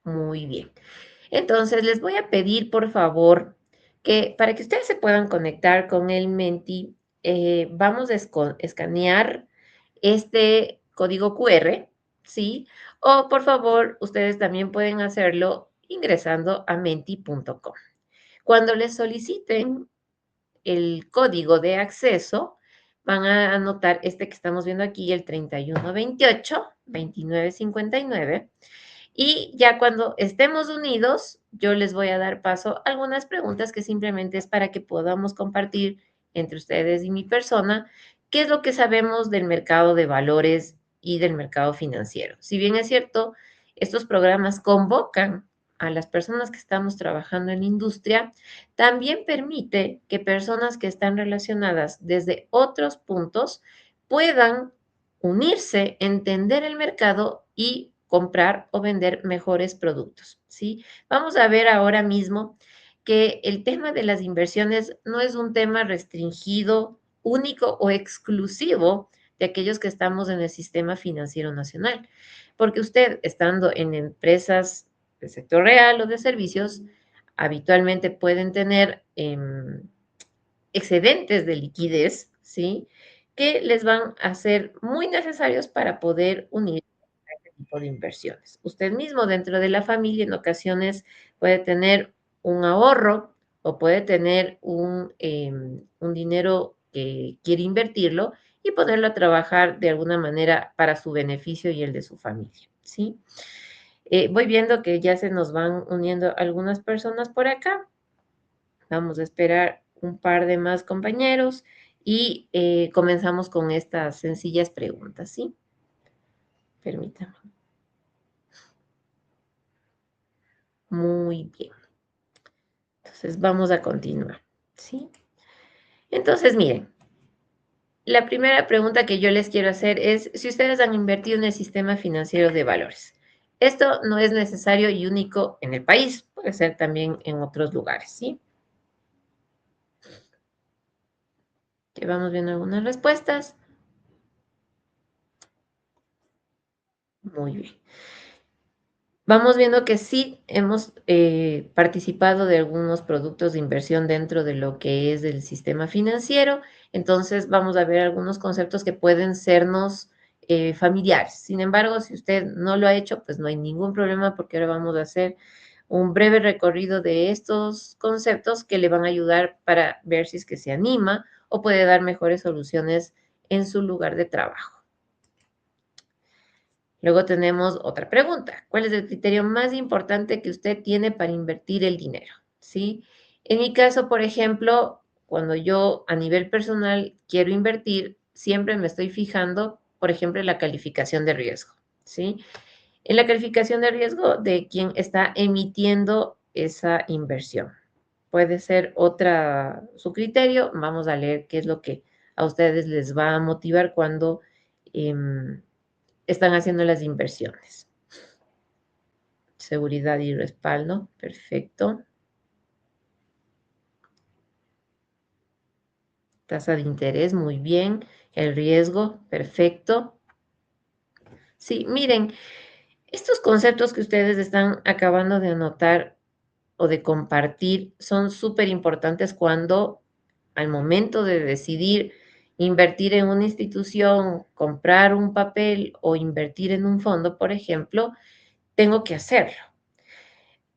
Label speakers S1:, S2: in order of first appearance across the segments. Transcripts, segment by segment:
S1: Muy bien. Entonces, les voy a pedir, por favor, que para que ustedes se puedan conectar con el Menti, vamos a escanear este código QR, ¿sí? O, por favor, ustedes también pueden hacerlo ingresando a menti.com. Cuando les soliciten el código de acceso, van a anotar este que estamos viendo aquí, el 3128-2959. Y ya cuando estemos unidos, yo les voy a dar paso a algunas preguntas que simplemente es para que podamos compartir entre ustedes y mi persona qué es lo que sabemos del mercado de valores y del mercado financiero. Si bien es cierto, estos programas convocan a las personas que estamos trabajando en la industria, también permite que personas que están relacionadas desde otros puntos puedan unirse, entender el mercado y comprar o vender mejores productos, ¿sí? Vamos a ver ahora mismo que el tema de las inversiones no es un tema restringido, único o exclusivo de aquellos que estamos en el sistema financiero nacional, porque usted, estando en empresas del sector real o de servicios, habitualmente pueden tener excedentes de liquidez, ¿sí? Que les van a ser muy necesarios para poder unir a este tipo de inversiones. Usted mismo dentro de la familia en ocasiones puede tener un ahorro o puede tener un dinero que quiere invertirlo y ponerlo a trabajar de alguna manera para su beneficio y el de su familia, ¿sí? Voy viendo que ya se nos van uniendo algunas personas por acá. Vamos a esperar un par de más compañeros y comenzamos con estas sencillas preguntas, ¿sí? Permítame. Muy bien. Entonces vamos a continuar, ¿sí? Entonces, miren, la primera pregunta que yo les quiero hacer es si ustedes han invertido en el sistema financiero de valores. Esto no es necesario y único en el país, puede ser también en otros lugares, ¿sí? Que vamos viendo algunas respuestas. Muy bien. Vamos viendo que sí hemos participado de algunos productos de inversión dentro de lo que es el sistema financiero, entonces vamos a ver algunos conceptos que pueden sernos familiares. Sin embargo, si usted no lo ha hecho, pues no hay ningún problema porque ahora vamos a hacer un breve recorrido de estos conceptos que le van a ayudar para ver si es que se anima o puede dar mejores soluciones en su lugar de trabajo. Luego tenemos otra pregunta. ¿Cuál es el criterio más importante que usted tiene para invertir el dinero? ¿Sí? En mi caso, por ejemplo, cuando yo a nivel personal quiero invertir, siempre me estoy fijando, por ejemplo, en la calificación de riesgo. ¿Sí? En la calificación de riesgo de quien está emitiendo esa inversión. Puede ser otra su criterio. Vamos a leer qué es lo que a ustedes les va a motivar cuando están haciendo las inversiones. Seguridad y respaldo, perfecto. Tasa de interés, muy bien. El riesgo, perfecto. Sí, miren, estos conceptos que ustedes están acabando de anotar o de compartir son súper importantes cuando al momento de decidir invertir en una institución, comprar un papel o invertir en un fondo, por ejemplo, tengo que hacerlo.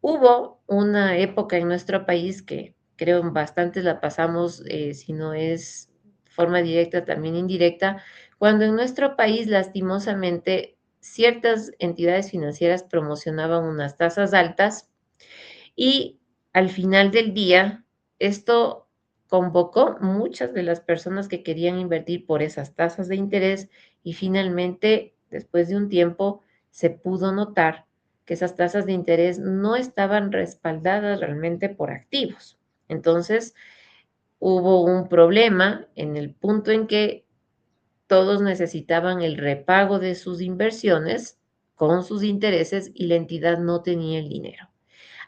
S1: Hubo una época en nuestro país que creo bastantes la pasamos, si no es forma directa, también indirecta, cuando en nuestro país, lastimosamente, ciertas entidades financieras promocionaban unas tasas altas y al final del día, esto convocó muchas de las personas que querían invertir por esas tasas de interés y finalmente, después de un tiempo, se pudo notar que esas tasas de interés no estaban respaldadas realmente por activos. Entonces, hubo un problema en el punto en que todos necesitaban el repago de sus inversiones con sus intereses y la entidad no tenía el dinero.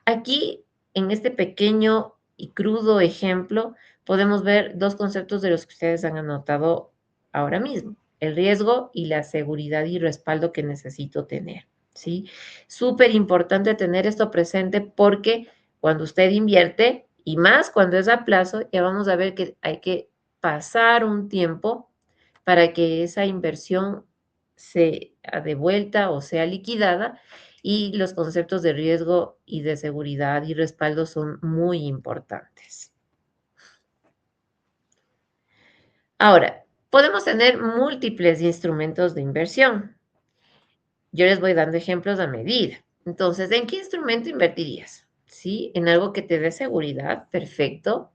S1: Aquí, en este pequeño y crudo ejemplo, podemos ver dos conceptos de los que ustedes han anotado ahora mismo, el riesgo y la seguridad y respaldo que necesito tener. ¿sí? Súper importante tener esto presente porque cuando usted invierte, y más cuando es a plazo, ya vamos a ver que hay que pasar un tiempo para que esa inversión sea devuelta o sea liquidada y los conceptos de riesgo y de seguridad y respaldo son muy importantes. Ahora, podemos tener múltiples instrumentos de inversión. Yo les voy dando ejemplos a medida. Entonces, ¿en qué instrumento invertirías? ¿Sí? ¿En algo que te dé seguridad? Perfecto.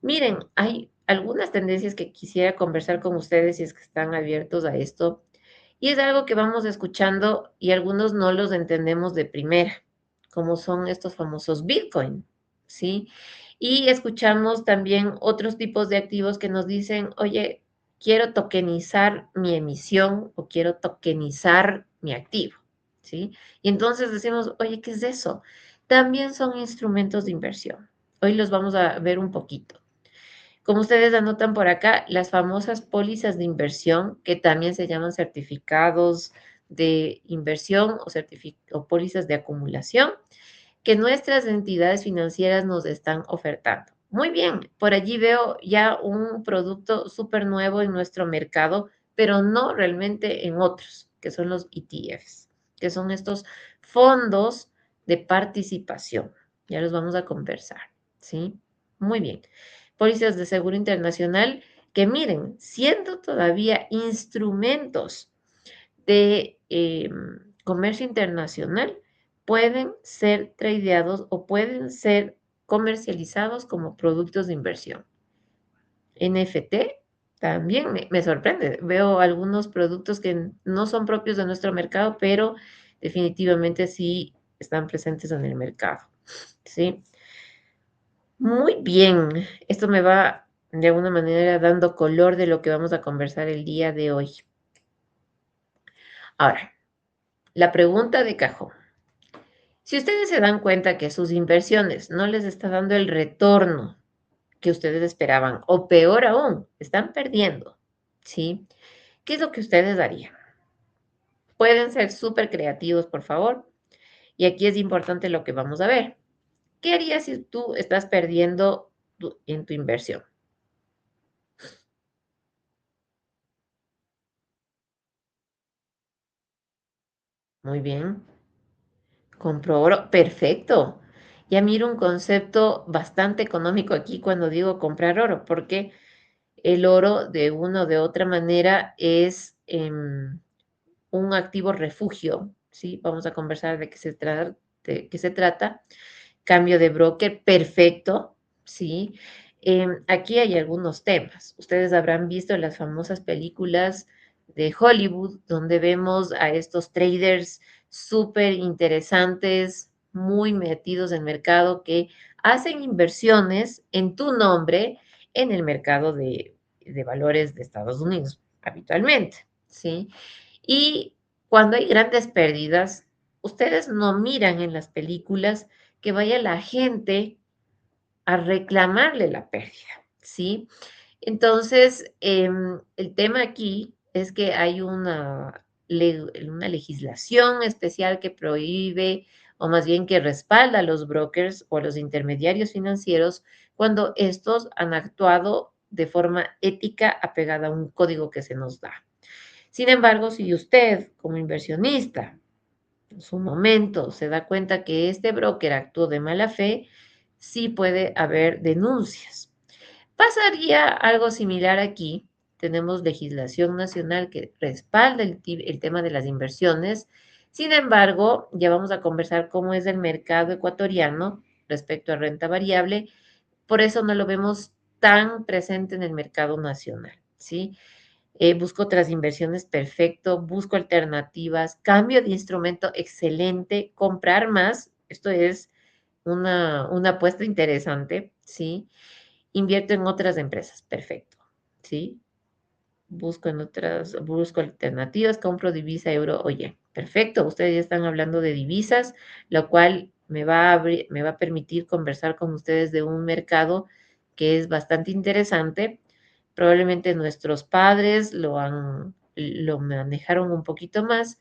S1: Miren, hay algunas tendencias que quisiera conversar con ustedes si es que están abiertos a esto. Y es algo que vamos escuchando y algunos no los entendemos de primera, como son estos famosos Bitcoin, ¿sí? Y escuchamos también otros tipos de activos que nos dicen, oye, quiero tokenizar mi emisión o quiero tokenizar mi activo, ¿sí? Y entonces decimos, oye, ¿qué es eso? También son instrumentos de inversión. Hoy los vamos a ver un poquito. Como ustedes anotan por acá, las famosas pólizas de inversión, que también se llaman certificados de inversión o pólizas de acumulación, que nuestras entidades financieras nos están ofertando. Muy bien, por allí veo ya un producto súper nuevo en nuestro mercado, pero no realmente en otros, que son los ETFs, que son estos fondos de participación. Ya los vamos a conversar, ¿sí? Muy bien. Pólizas de seguro internacional que miren, siendo todavía instrumentos de comercio internacional, pueden ser tradeados o pueden ser comercializados como productos de inversión. NFT también me sorprende. Veo algunos productos que no son propios de nuestro mercado, pero definitivamente sí están presentes en el mercado. ¿Sí? Muy bien. Esto me va de alguna manera dando color de lo que vamos a conversar el día de hoy. Ahora, la pregunta de cajón. Si ustedes se dan cuenta que sus inversiones no les está dando el retorno que ustedes esperaban, o peor aún, están perdiendo, ¿sí? ¿Qué es lo que ustedes harían? Pueden ser súper creativos, por favor. Y aquí es importante lo que vamos a ver. ¿Qué harías si tú estás perdiendo en tu inversión? Muy bien. Compro oro. Perfecto. Ya miro un concepto bastante económico aquí cuando digo comprar oro, porque el oro de una o de otra manera es un activo refugio, ¿sí? Vamos a conversar de qué se trata. Cambio de broker, perfecto, ¿sí? Aquí hay algunos temas. Ustedes habrán visto las famosas películas de Hollywood, donde vemos a estos traders súper interesantes, muy metidos en mercado, que hacen inversiones en tu nombre en el mercado de valores de Estados Unidos, habitualmente, ¿sí? Y cuando hay grandes pérdidas, ustedes no miran en las películas que vaya la gente a reclamarle la pérdida, ¿sí? Entonces, el tema aquí es que hay una legislación especial que prohíbe, o más bien que respalda a los brokers o a los intermediarios financieros cuando estos han actuado de forma ética apegada a un código que se nos da. Sin embargo, si usted como inversionista en su momento se da cuenta que este broker actuó de mala fe, sí puede haber denuncias. Pasaría algo similar aquí. Tenemos legislación nacional que respalda el tema de las inversiones. Sin embargo, ya vamos a conversar cómo es el mercado ecuatoriano respecto a renta variable. Por eso no lo vemos tan presente en el mercado nacional, ¿sí? Busco otras inversiones, perfecto, busco alternativas, cambio de instrumento, excelente, comprar más, esto es una apuesta interesante, ¿sí? Invierto en otras empresas, perfecto, ¿sí? Busco alternativas, compro divisa, euro, oye, perfecto, ustedes ya están hablando de divisas, lo cual me va a permitir conversar con ustedes de un mercado que es bastante interesante. Probablemente nuestros padres lo manejaron un poquito más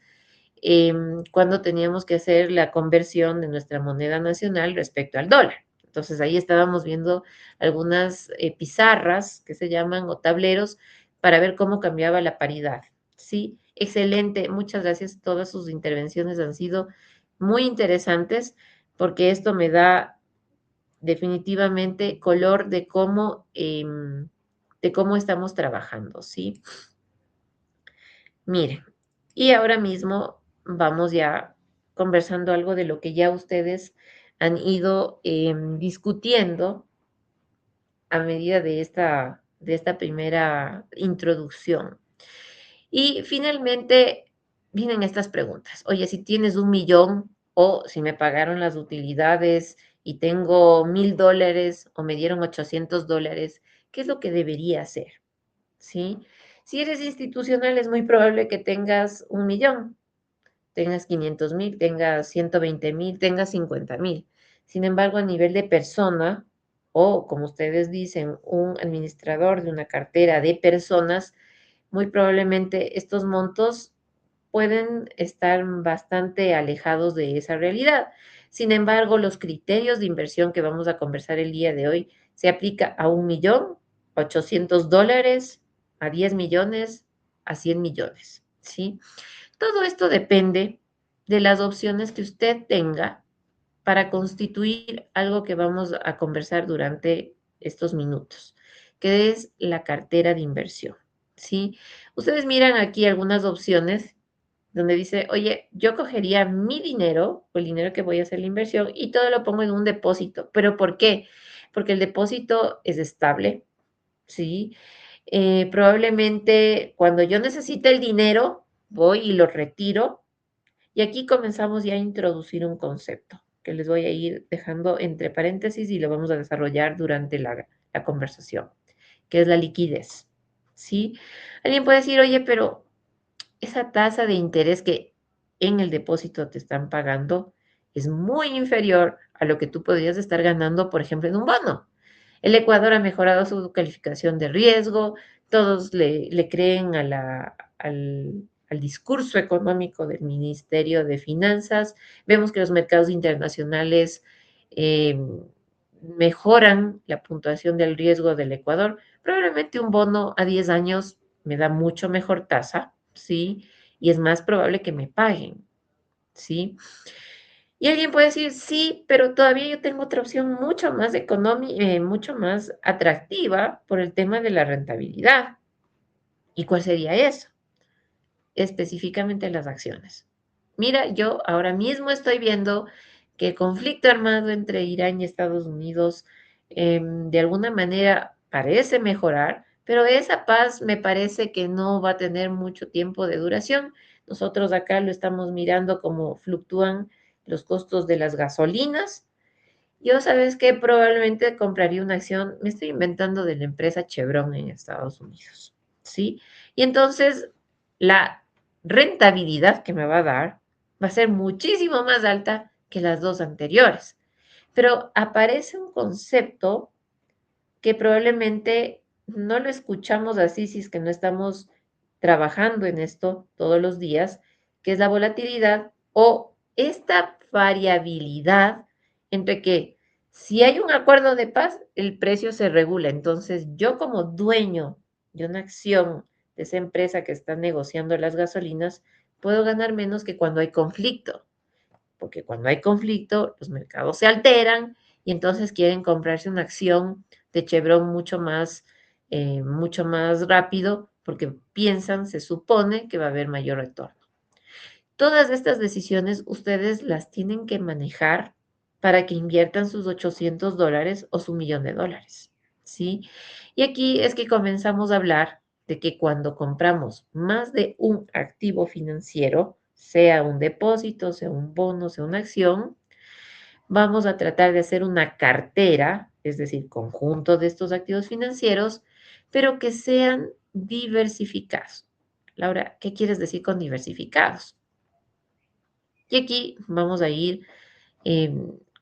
S1: cuando teníamos que hacer la conversión de nuestra moneda nacional respecto al dólar. Entonces ahí estábamos viendo algunas pizarras que se llaman o tableros para ver cómo cambiaba la paridad. Sí, excelente. Muchas gracias. Todas sus intervenciones han sido muy interesantes porque esto me da definitivamente color de cómo estamos trabajando, ¿sí? Miren, y ahora mismo vamos ya conversando algo de lo que ya ustedes han ido discutiendo a medida de esta primera introducción. Y finalmente vienen estas preguntas. Oye, si tienes 1 millón o si me pagaron las utilidades y tengo $1000 o me dieron $800, ¿qué es lo que debería hacer? ¿Sí? Si eres institucional, es muy probable que tengas 1 millón, tengas 500,000, tengas 120,000, tengas 50,000. Sin embargo, a nivel de persona, o como ustedes dicen, un administrador de una cartera de personas, muy probablemente estos montos pueden estar bastante alejados de esa realidad. Sin embargo, los criterios de inversión que vamos a conversar el día de hoy se aplica a 1 millón, a $800, a 10 millones, a 100 millones, ¿sí? Todo esto depende de las opciones que usted tenga para constituir algo que vamos a conversar durante estos minutos, que es la cartera de inversión, ¿sí? Ustedes miran aquí algunas opciones donde dice, oye, yo cogería mi dinero, o el dinero que voy a hacer la inversión, y todo lo pongo en un depósito. ¿Pero por qué? Porque el depósito es estable, ¿sí? Probablemente cuando yo necesite el dinero, voy y lo retiro. Y aquí comenzamos ya a introducir un concepto que les voy a ir dejando entre paréntesis y lo vamos a desarrollar durante la conversación, que es la liquidez, ¿sí? Alguien puede decir, oye, pero esa tasa de interés que en el depósito te están pagando es muy inferior a lo que tú podrías estar ganando, por ejemplo, en un bono. El Ecuador ha mejorado su calificación de riesgo, todos le creen al discurso económico del Ministerio de Finanzas, vemos que los mercados internacionales eh, mejoran la puntuación del riesgo del Ecuador. Probablemente un bono a 10 años me da mucho mejor tasa, ¿sí? Y es más probable que me paguen, ¿sí? Y alguien puede decir, sí, pero todavía yo tengo otra opción mucho más económica, mucho más atractiva por el tema de la rentabilidad. ¿Y cuál sería eso? Específicamente las acciones. Mira, yo ahora mismo estoy viendo que el conflicto armado entre Irán y Estados Unidos de alguna manera parece mejorar, pero esa paz me parece que no va a tener mucho tiempo de duración. Nosotros acá lo estamos mirando como fluctúan los costos de las gasolinas. Yo, ¿sabes qué? Probablemente compraría una acción, me estoy inventando, de la empresa Chevron en Estados Unidos, ¿sí? Y entonces la rentabilidad que me va a dar va a ser muchísimo más alta que las dos anteriores. Pero aparece un concepto que probablemente no lo escuchamos así si es que no estamos trabajando en esto todos los días, que es la volatilidad o esta variabilidad entre que si hay un acuerdo de paz, el precio se regula. Entonces, yo como dueño de una acción de esa empresa que está negociando las gasolinas, puedo ganar menos que cuando hay conflicto, porque cuando hay conflicto, los mercados se alteran y entonces quieren comprarse una acción de Chevron mucho más rápido, porque piensan, se supone que va a haber mayor retorno. Todas estas decisiones ustedes las tienen que manejar para que inviertan sus $800 o su $1,000,000, ¿sí? Y aquí es que comenzamos a hablar de que cuando compramos más de un activo financiero, sea un depósito, sea un bono, sea una acción, vamos a tratar de hacer una cartera, es decir, conjunto de estos activos financieros, pero que sean diversificados. Laura, ¿qué quieres decir con diversificados? Y aquí vamos a ir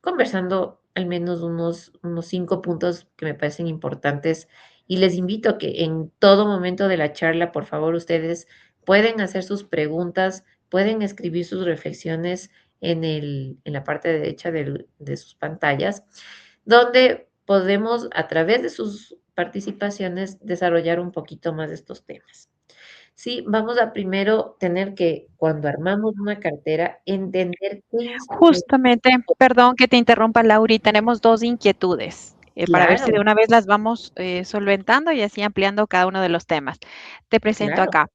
S1: conversando al menos unos 5 puntos que me parecen importantes y les invito a que en todo momento de la charla, por favor, ustedes pueden hacer sus preguntas pueden escribir sus reflexiones en la parte derecha de sus pantallas, donde podemos, a través de sus participaciones, desarrollar un poquito más estos temas. Sí, vamos a primero tener que, cuando armamos una cartera, entender qué instrumentos.
S2: Justamente, perdón que te interrumpa, Lauri, tenemos dos inquietudes para ver si de
S1: Claro,
S2: una vez las vamos solventando y así ampliando cada uno de los temas. Te presento
S1: claro,
S2: acá.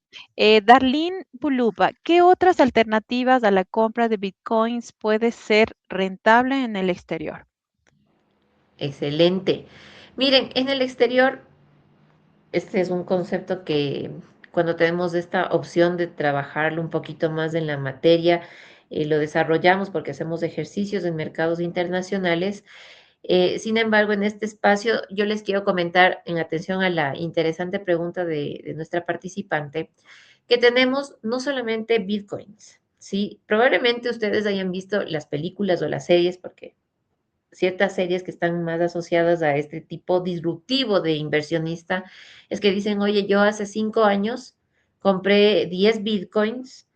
S2: Darlene Pulupa, ¿qué otras alternativas a la compra de bitcoins puede ser rentable en el exterior?
S1: excelente. Miren, en el exterior, este es un concepto que cuando tenemos esta opción de trabajarlo un poquito más en la materia, lo desarrollamos porque hacemos ejercicios en mercados internacionales. Sin embargo, en este espacio yo les quiero comentar, en atención a la interesante pregunta de nuestra participante, que tenemos no solamente bitcoins, ¿sí? Probablemente ustedes hayan visto las películas o las series, porque ciertas series que están más asociadas a este tipo disruptivo de inversionista, es que dicen, oye, yo hace 5 años compré 10 bitcoins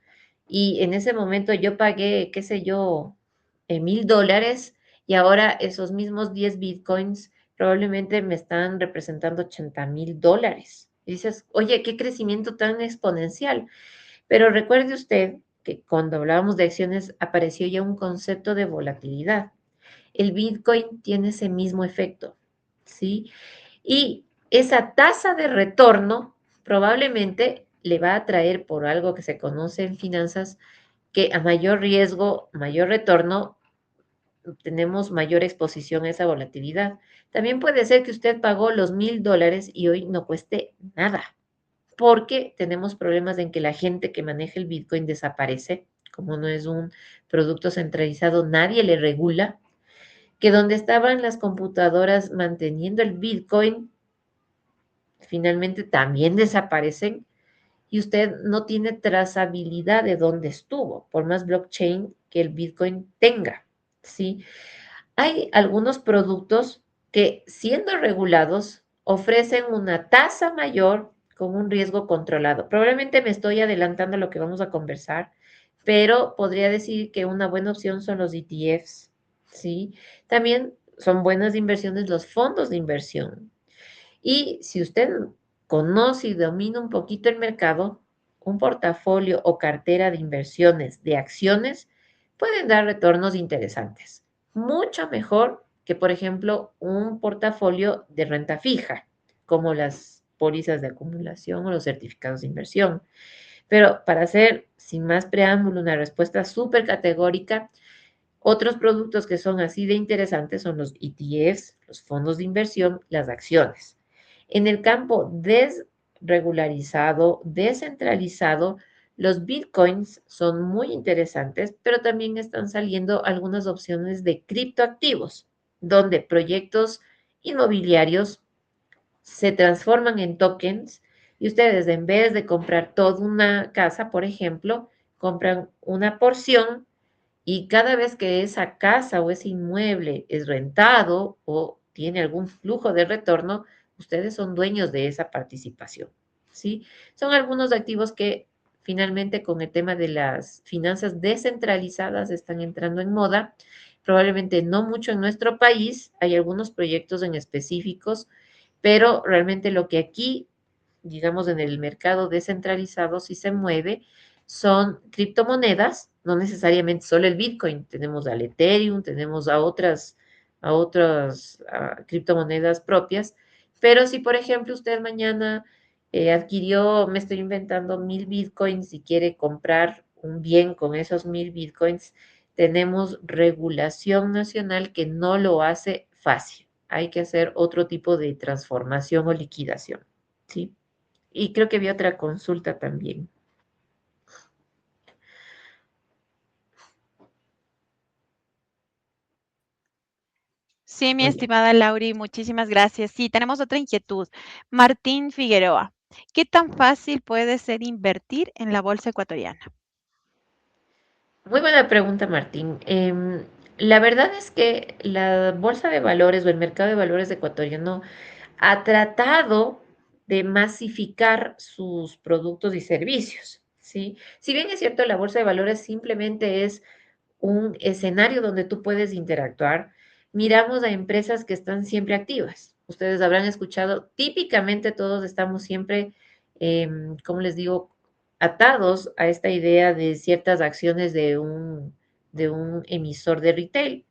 S1: y en ese momento yo pagué, qué sé yo, $1,000 y ahora esos mismos 10 bitcoins probablemente me están representando $80,000. Y dices, oye, qué crecimiento tan exponencial. Pero recuerde usted que cuando hablábamos de acciones apareció ya un concepto de volatilidad. El Bitcoin tiene ese mismo efecto, ¿sí? Y esa tasa de retorno probablemente le va a traer por algo que se conoce en finanzas, que a mayor riesgo, mayor retorno, tenemos mayor exposición a esa volatilidad. También puede ser que usted pagó los $1,000 y hoy no cueste nada, porque tenemos problemas en que la gente que maneja el Bitcoin desaparece. Como no es un producto centralizado, nadie le regula, que donde estaban las computadoras manteniendo el Bitcoin, finalmente también desaparecen y usted no tiene trazabilidad de dónde estuvo, por más blockchain que el Bitcoin tenga, ¿sí? Hay algunos productos que, siendo regulados, ofrecen una tasa mayor con un riesgo controlado. Probablemente me estoy adelantando a lo que vamos a conversar, pero podría decir que una buena opción son los ETFs, ¿sí? También son buenas inversiones los fondos de inversión. Y si usted conoce y domina un poquito el mercado, un portafolio o cartera de inversiones de acciones pueden dar retornos interesantes. Mucho mejor que, por ejemplo, un portafolio de renta fija, como las pólizas de acumulación o los certificados de inversión. Pero para hacer, sin más preámbulo, una respuesta súper categórica, otros productos que son así de interesantes son los ETFs, los fondos de inversión, las acciones. En el campo desregularizado, descentralizado, los bitcoins son muy interesantes, pero también están saliendo algunas opciones de criptoactivos, donde proyectos inmobiliarios se transforman en tokens y ustedes, en vez de comprar toda una casa, por ejemplo, compran una porción y cada vez que esa casa o ese inmueble es rentado o tiene algún flujo de retorno, ustedes son dueños de esa participación, ¿sí? Son algunos activos que finalmente, con el tema de las finanzas descentralizadas, están entrando en moda. Probablemente no mucho en nuestro país, hay algunos proyectos en específicos, pero realmente lo que aquí, digamos, en el mercado descentralizado sí se mueve son criptomonedas, no necesariamente solo el Bitcoin, tenemos al Ethereum, tenemos a otras criptomonedas propias, pero si por ejemplo usted mañana adquirió, me estoy inventando 1,000 Bitcoins y quiere comprar un bien con esos 1,000 Bitcoins, tenemos regulación nacional que no lo hace fácil. Hay que hacer otro tipo de transformación o liquidación, ¿sí? Y creo que había otra consulta también.
S2: Sí, mi
S1: Oye,
S2: estimada Lauri, muchísimas gracias. Sí, tenemos otra inquietud. Martín Figueroa, ¿qué tan fácil puede ser invertir en la bolsa ecuatoriana?
S1: muy buena pregunta, Martín. La verdad es que la bolsa de valores o el mercado de valores ecuatoriano ha tratado de masificar sus productos y servicios, ¿sí? Si bien es cierto, la bolsa de valores simplemente es un escenario donde tú puedes interactuar, miramos a empresas que están siempre activas. Ustedes habrán escuchado, típicamente todos estamos siempre, como les digo, atados a esta idea de ciertas acciones de un emisor de retail,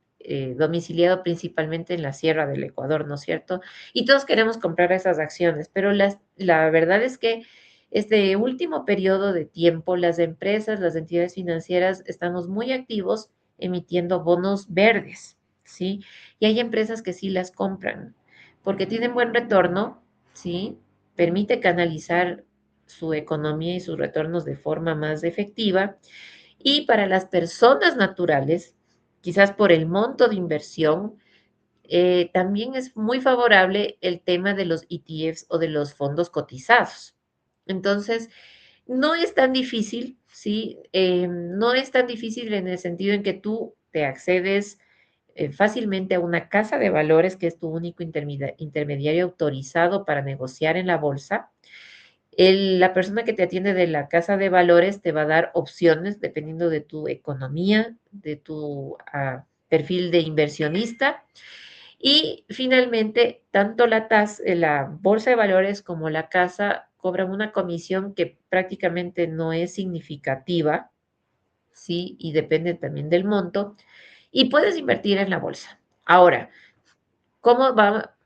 S1: domiciliado principalmente en la sierra del Ecuador, ¿no es cierto? Y todos queremos comprar esas acciones, pero la verdad es que este último periodo de tiempo, las empresas, las entidades financieras, estamos muy activos emitiendo bonos verdes, ¿sí? Y hay empresas que sí las compran porque tienen buen retorno, ¿sí? Permite canalizar su economía y sus retornos de forma más efectiva. Y para las personas naturales, quizás por el monto de inversión, también es muy favorable el tema de los ETFs o de los fondos cotizados. Entonces, no es tan difícil, ¿sí? No es tan difícil en el sentido en que tú te accedes fácilmente a una casa de valores que es tu único intermediario autorizado para negociar en la bolsa. La persona que te atiende de la casa de valores te va a dar opciones dependiendo de tu economía, de tu perfil de inversionista. Y finalmente, tanto la bolsa de valores como la casa cobran una comisión que prácticamente no es significativa, ¿sí? Y depende también del monto. Y puedes invertir en la bolsa. Ahora, ¿cómo va?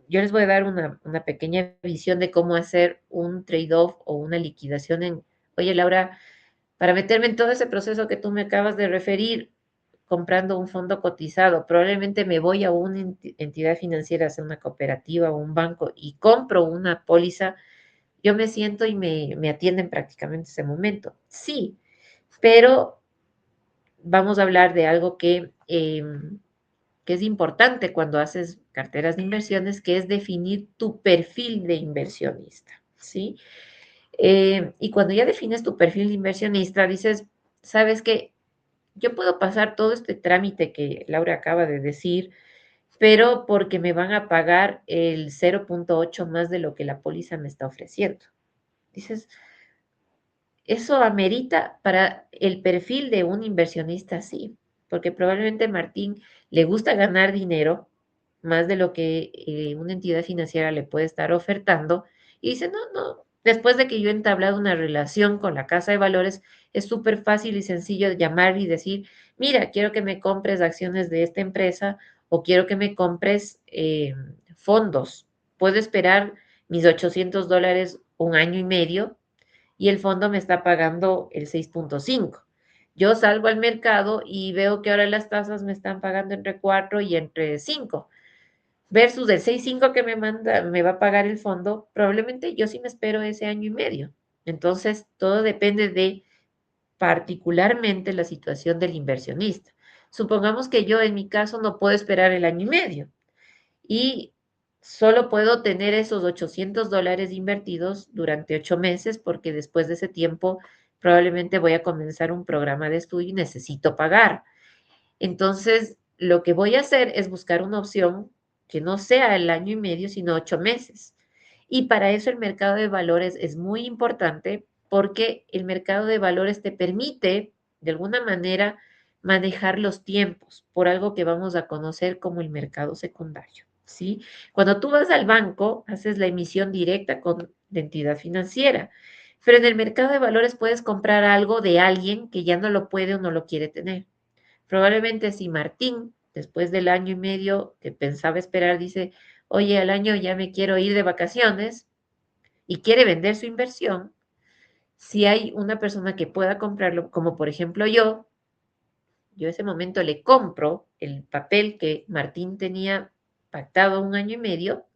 S1: Yo les voy a dar una pequeña visión de cómo hacer un trade-off o una liquidación oye, Laura, para meterme en todo ese proceso que tú me acabas de referir, comprando un fondo cotizado, probablemente me voy a una entidad financiera, sea una cooperativa o un banco, y compro una póliza, yo me siento y me atienden prácticamente ese momento. Sí, pero vamos a hablar de algo que es importante cuando haces carteras de inversiones, que es definir tu perfil de inversionista, ¿sí? Y cuando ya defines tu perfil de inversionista, dices, ¿sabes qué? Yo puedo pasar todo este trámite que Laura acaba de decir, pero porque me van a pagar el 0.8 más de lo que la póliza me está ofreciendo. Dices, eso amerita para el perfil de un inversionista, sí, porque probablemente Martín le gusta ganar dinero más de lo que una entidad financiera le puede estar ofertando y dice, no, no, después de que yo he entablado una relación con la casa de valores, es súper fácil y sencillo llamar y decir, mira, quiero que me compres acciones de esta empresa o quiero que me compres fondos. Puedo esperar mis $800 un año y medio y el fondo me está pagando el 6.5. Yo salgo al mercado y veo que ahora las tasas me están pagando entre 4 y entre 5 versus el 6.5 que me va a pagar el fondo, probablemente yo sí me espero ese año y medio. Entonces, todo depende de particularmente la situación del inversionista. Supongamos que yo en mi caso no puedo esperar el año y medio y solo puedo tener esos $800 invertidos durante 8 meses porque después de ese tiempo probablemente voy a comenzar un programa de estudio y necesito pagar. Entonces, lo que voy a hacer es buscar una opción que no sea el año y medio, sino 8 meses. Y para eso el mercado de valores es muy importante porque el mercado de valores te permite, de alguna manera, manejar los tiempos por algo que vamos a conocer como el mercado secundario, ¿sí? Cuando tú vas al banco, haces la emisión directa con la entidad financiera, pero en el mercado de valores puedes comprar algo de alguien que ya no lo puede o no lo quiere tener. Probablemente si Martín, después del año y medio que pensaba esperar, dice, oye, al año ya me quiero ir de vacaciones y quiere vender su inversión, si hay una persona que pueda comprarlo, como por ejemplo yo ese momento le compro el papel que Martín tenía pactado un año y medio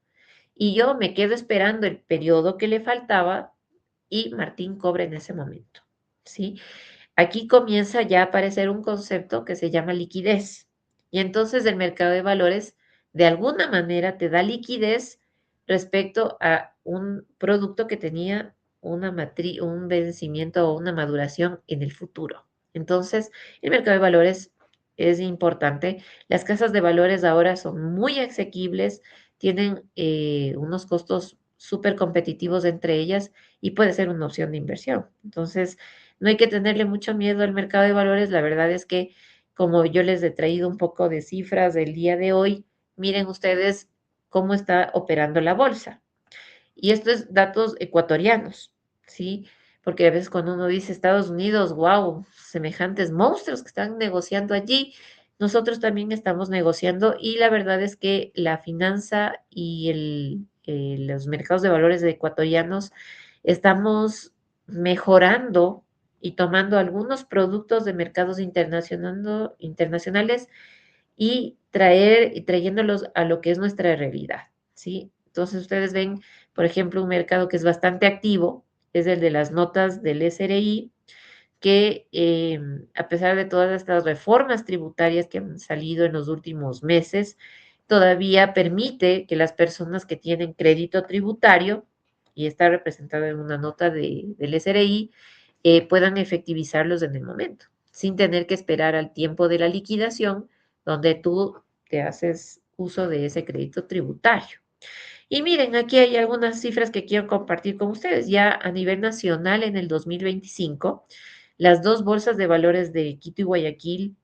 S1: y yo me quedo esperando el periodo que le faltaba y Martín cobra en ese momento, ¿sí? Aquí comienza ya a aparecer un concepto que se llama liquidez. Y entonces el mercado de valores de alguna manera te da liquidez respecto a un producto que tenía un vencimiento o una maduración en el futuro. Entonces, el mercado de valores es importante. Las casas de valores ahora son muy asequibles, tienen unos costos súper competitivos entre ellas y puede ser una opción de inversión. Entonces, No hay que tenerle mucho miedo al mercado de valores. La verdad es que, como yo les he traído un poco de cifras del día de hoy, miren ustedes cómo está operando la bolsa. Y esto es datos ecuatorianos, ¿sí? Porque a veces cuando uno dice Estados Unidos, wow, semejantes monstruos que están negociando allí, nosotros también estamos negociando y la verdad es que la finanza y los mercados de valores ecuatorianos estamos mejorando y tomando algunos productos de mercados internacionales y trayéndolos a lo que es nuestra realidad, ¿sí? Entonces ustedes ven, por ejemplo, un mercado que es bastante activo, es el de las notas del SRI, que a pesar de todas estas reformas tributarias que han salido en los últimos meses, todavía permite que las personas que tienen crédito tributario, y está representado en una nota del SRI, puedan efectivizarlos en el momento, sin tener que esperar al tiempo de la liquidación, donde tú te haces uso de ese crédito tributario. Y miren, aquí hay algunas cifras que quiero compartir con ustedes. Ya a nivel nacional, en el 2025, las dos bolsas de valores de Quito y Guayaquil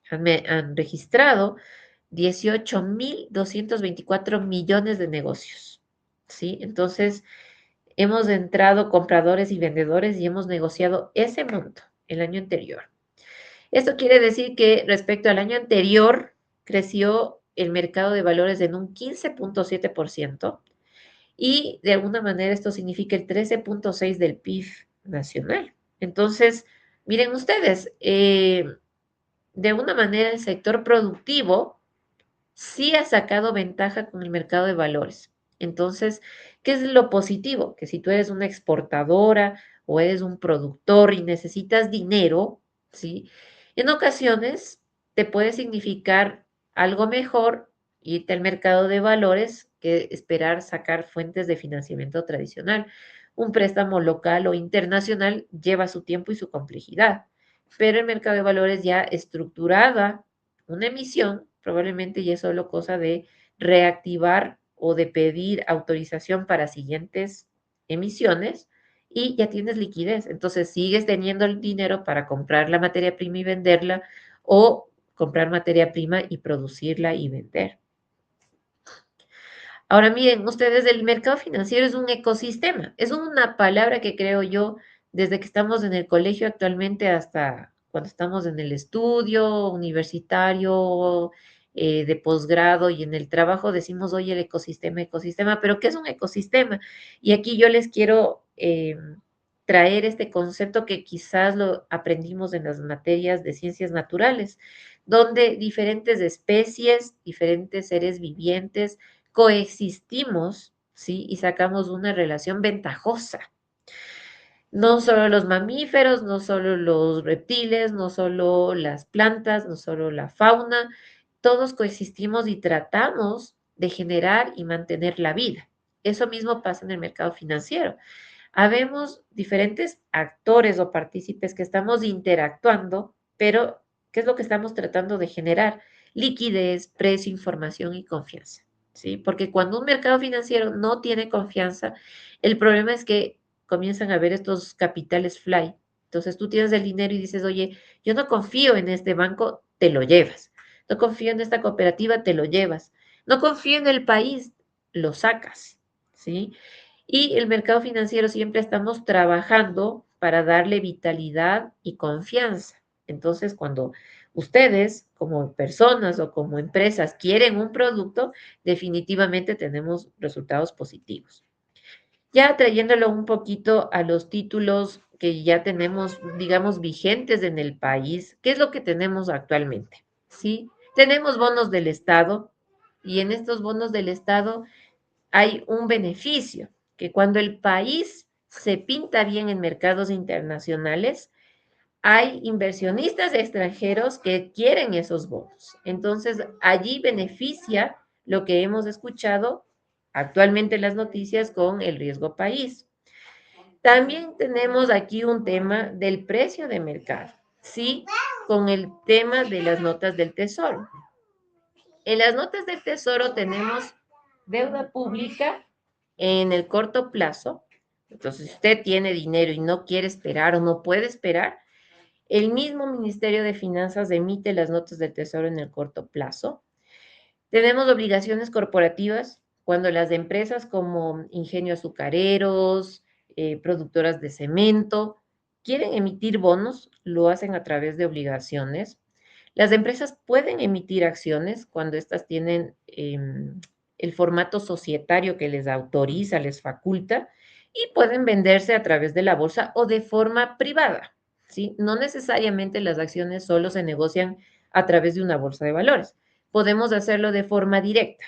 S1: han registrado 18.224 millones de negocios, ¿sí? Entonces, hemos entrado compradores y vendedores y hemos negociado ese monto el año anterior. Esto quiere decir que respecto al año anterior creció el mercado de valores en un 15.7% y de alguna manera esto significa el 13.6% del PIB nacional. Entonces, miren ustedes, de alguna manera el sector productivo sí ha sacado ventaja con el mercado de valores. Entonces, ¿qué es lo positivo? Que si tú eres una exportadora o eres un productor y necesitas dinero, ¿sí? En ocasiones te puede significar algo mejor irte al mercado de valores que esperar sacar fuentes de financiamiento tradicional. Un préstamo local o internacional lleva su tiempo y su complejidad, pero el mercado de valores ya estructurada una emisión, probablemente ya es solo cosa de reactivar o de pedir autorización para siguientes emisiones y ya tienes liquidez. Entonces sigues teniendo el dinero para comprar la materia prima y venderla o comprar materia prima y producirla y vender. Ahora miren, ustedes, el mercado financiero es un ecosistema, es una palabra que creo yo desde que estamos en el colegio actualmente hasta cuando estamos en el estudio universitario, de posgrado y en el trabajo decimos, oye, el ecosistema, ecosistema, pero ¿qué es un ecosistema? Y aquí yo les quiero traer este concepto que quizás lo aprendimos en las materias de ciencias naturales, donde diferentes especies, diferentes seres vivientes, coexistimos, ¿sí? Y sacamos una relación ventajosa. No solo los mamíferos, no solo los reptiles, no solo las plantas, no solo la fauna, todos coexistimos y tratamos de generar y mantener la vida. Eso mismo pasa en el mercado financiero. Habemos diferentes actores o partícipes que estamos interactuando, pero ¿qué es lo que estamos tratando de generar? Liquidez, precio, información y confianza, ¿sí? Porque cuando un mercado financiero no tiene confianza, el problema es que comienzan a ver estos capitales fly. Entonces tú tienes el dinero y dices, oye, yo no confío en este banco, te lo llevas. No confío en esta cooperativa, te lo llevas. No confío en el país, lo sacas, ¿sí? Y el mercado financiero siempre estamos trabajando para darle vitalidad y confianza. Entonces, cuando ustedes como personas o como empresas quieren un producto, definitivamente tenemos resultados positivos. Ya trayéndolo un poquito a los títulos que ya tenemos, digamos, vigentes en el país, ¿qué es lo que tenemos actualmente? ¿Sí? Tenemos bonos del Estado y en estos bonos del Estado hay un beneficio, que cuando el país se pinta bien en mercados internacionales, hay inversionistas extranjeros que quieren esos bonos. Entonces, allí beneficia lo que hemos escuchado actualmente en las noticias con el riesgo país. También tenemos aquí un tema del precio de mercado, ¿sí? Con el tema de las notas del tesoro. En las notas del tesoro tenemos deuda pública en el corto plazo Entonces, si usted tiene dinero y no quiere esperar o no puede esperar, el mismo Ministerio de Finanzas emite las notas del Tesoro en el corto plazo. Tenemos obligaciones corporativas cuando las empresas como Ingenio Azucareros, productoras de cemento, quieren emitir bonos, lo hacen a través de obligaciones. Las empresas pueden emitir acciones cuando éstas tienen el formato societario que les autoriza, les faculta, y pueden venderse a través de la bolsa o de forma privada, ¿sí? No necesariamente las acciones solo se negocian a través de una bolsa de valores. Podemos hacerlo de forma directa.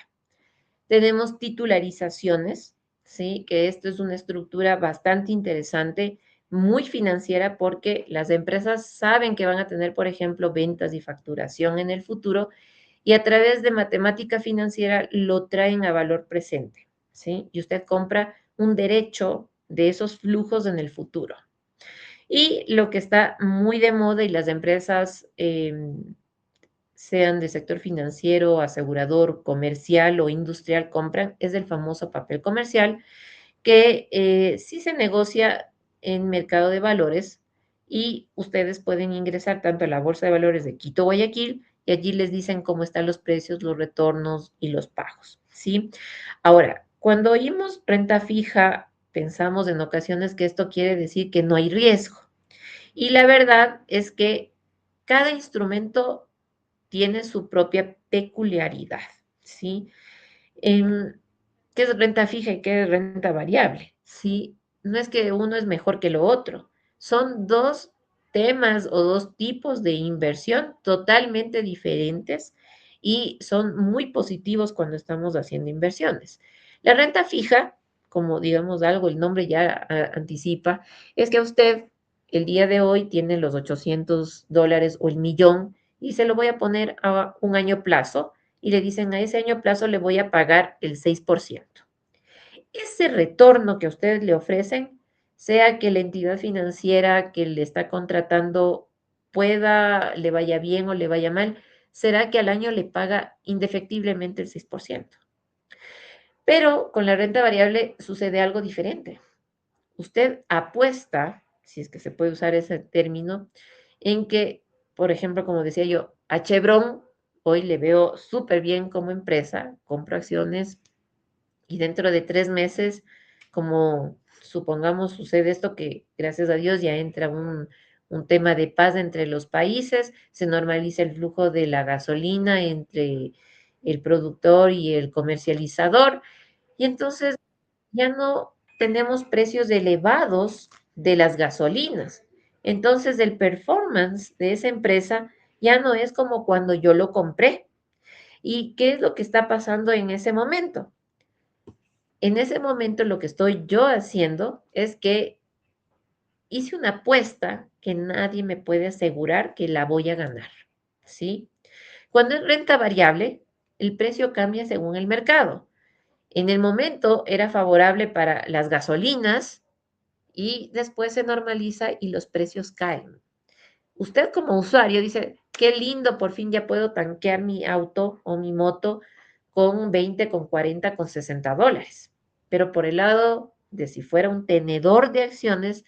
S1: Tenemos titularizaciones, ¿sí? Que esto es una estructura bastante interesante, muy financiera, porque las empresas saben que van a tener, por ejemplo, ventas y facturación en el futuro y a través de matemática financiera lo traen a valor presente, ¿sí? Y usted compra un derecho de esos flujos en el futuro. Y lo que está muy de moda y las empresas sean de sector financiero, asegurador, comercial o industrial, compran, es el famoso papel comercial, que sí se negocia en mercado de valores y ustedes pueden ingresar tanto a la Bolsa de Valores de Quito, Guayaquil, y allí les dicen cómo están los precios, los retornos y los pagos, ¿sí? Ahora, cuando oímos renta fija, pensamos en ocasiones que esto quiere decir que no hay riesgo. Y la verdad es que cada instrumento tiene su propia peculiaridad, ¿sí? Em, ¿Qué es renta fija y qué es renta variable? ¿Sí? No es que uno es mejor que lo otro, son dos temas o dos tipos de inversión totalmente diferentes y son muy positivos cuando estamos haciendo inversiones. La renta fija, como digamos algo, el nombre ya anticipa, es que usted el día de hoy tiene los $800 o el millón y se lo voy a poner a un año plazo y le dicen a ese año plazo le voy a pagar el 6%. Ese retorno que a ustedes le ofrecen, sea que la entidad financiera que le está contratando pueda, le vaya bien o le vaya mal, será que al año le paga indefectiblemente el 6%. Pero con la renta variable sucede algo diferente. Usted apuesta, si es que se puede usar ese término, en que, por ejemplo, como decía yo, a Chevron hoy le veo súper bien como empresa, compro acciones y dentro de 3 meses, como supongamos sucede esto, que gracias a Dios ya entra un tema de paz entre los países, se normaliza el flujo de la gasolina entre el productor y el comercializador, y entonces ya no tenemos precios elevados de las gasolinas. Entonces el performance de esa empresa ya no es como cuando yo lo compré. ¿Y qué es lo que está pasando en ese momento? En ese momento lo que estoy yo haciendo es que hice una apuesta que nadie me puede asegurar que la voy a ganar, ¿sí? Cuando es renta variable, el precio cambia según el mercado. En el momento era favorable para las gasolinas y después se normaliza y los precios caen. Usted como usuario dice, qué lindo, por fin ya puedo tanquear mi auto o mi moto con 20, con 40, con $60. Pero por el lado de si fuera un tenedor de acciones,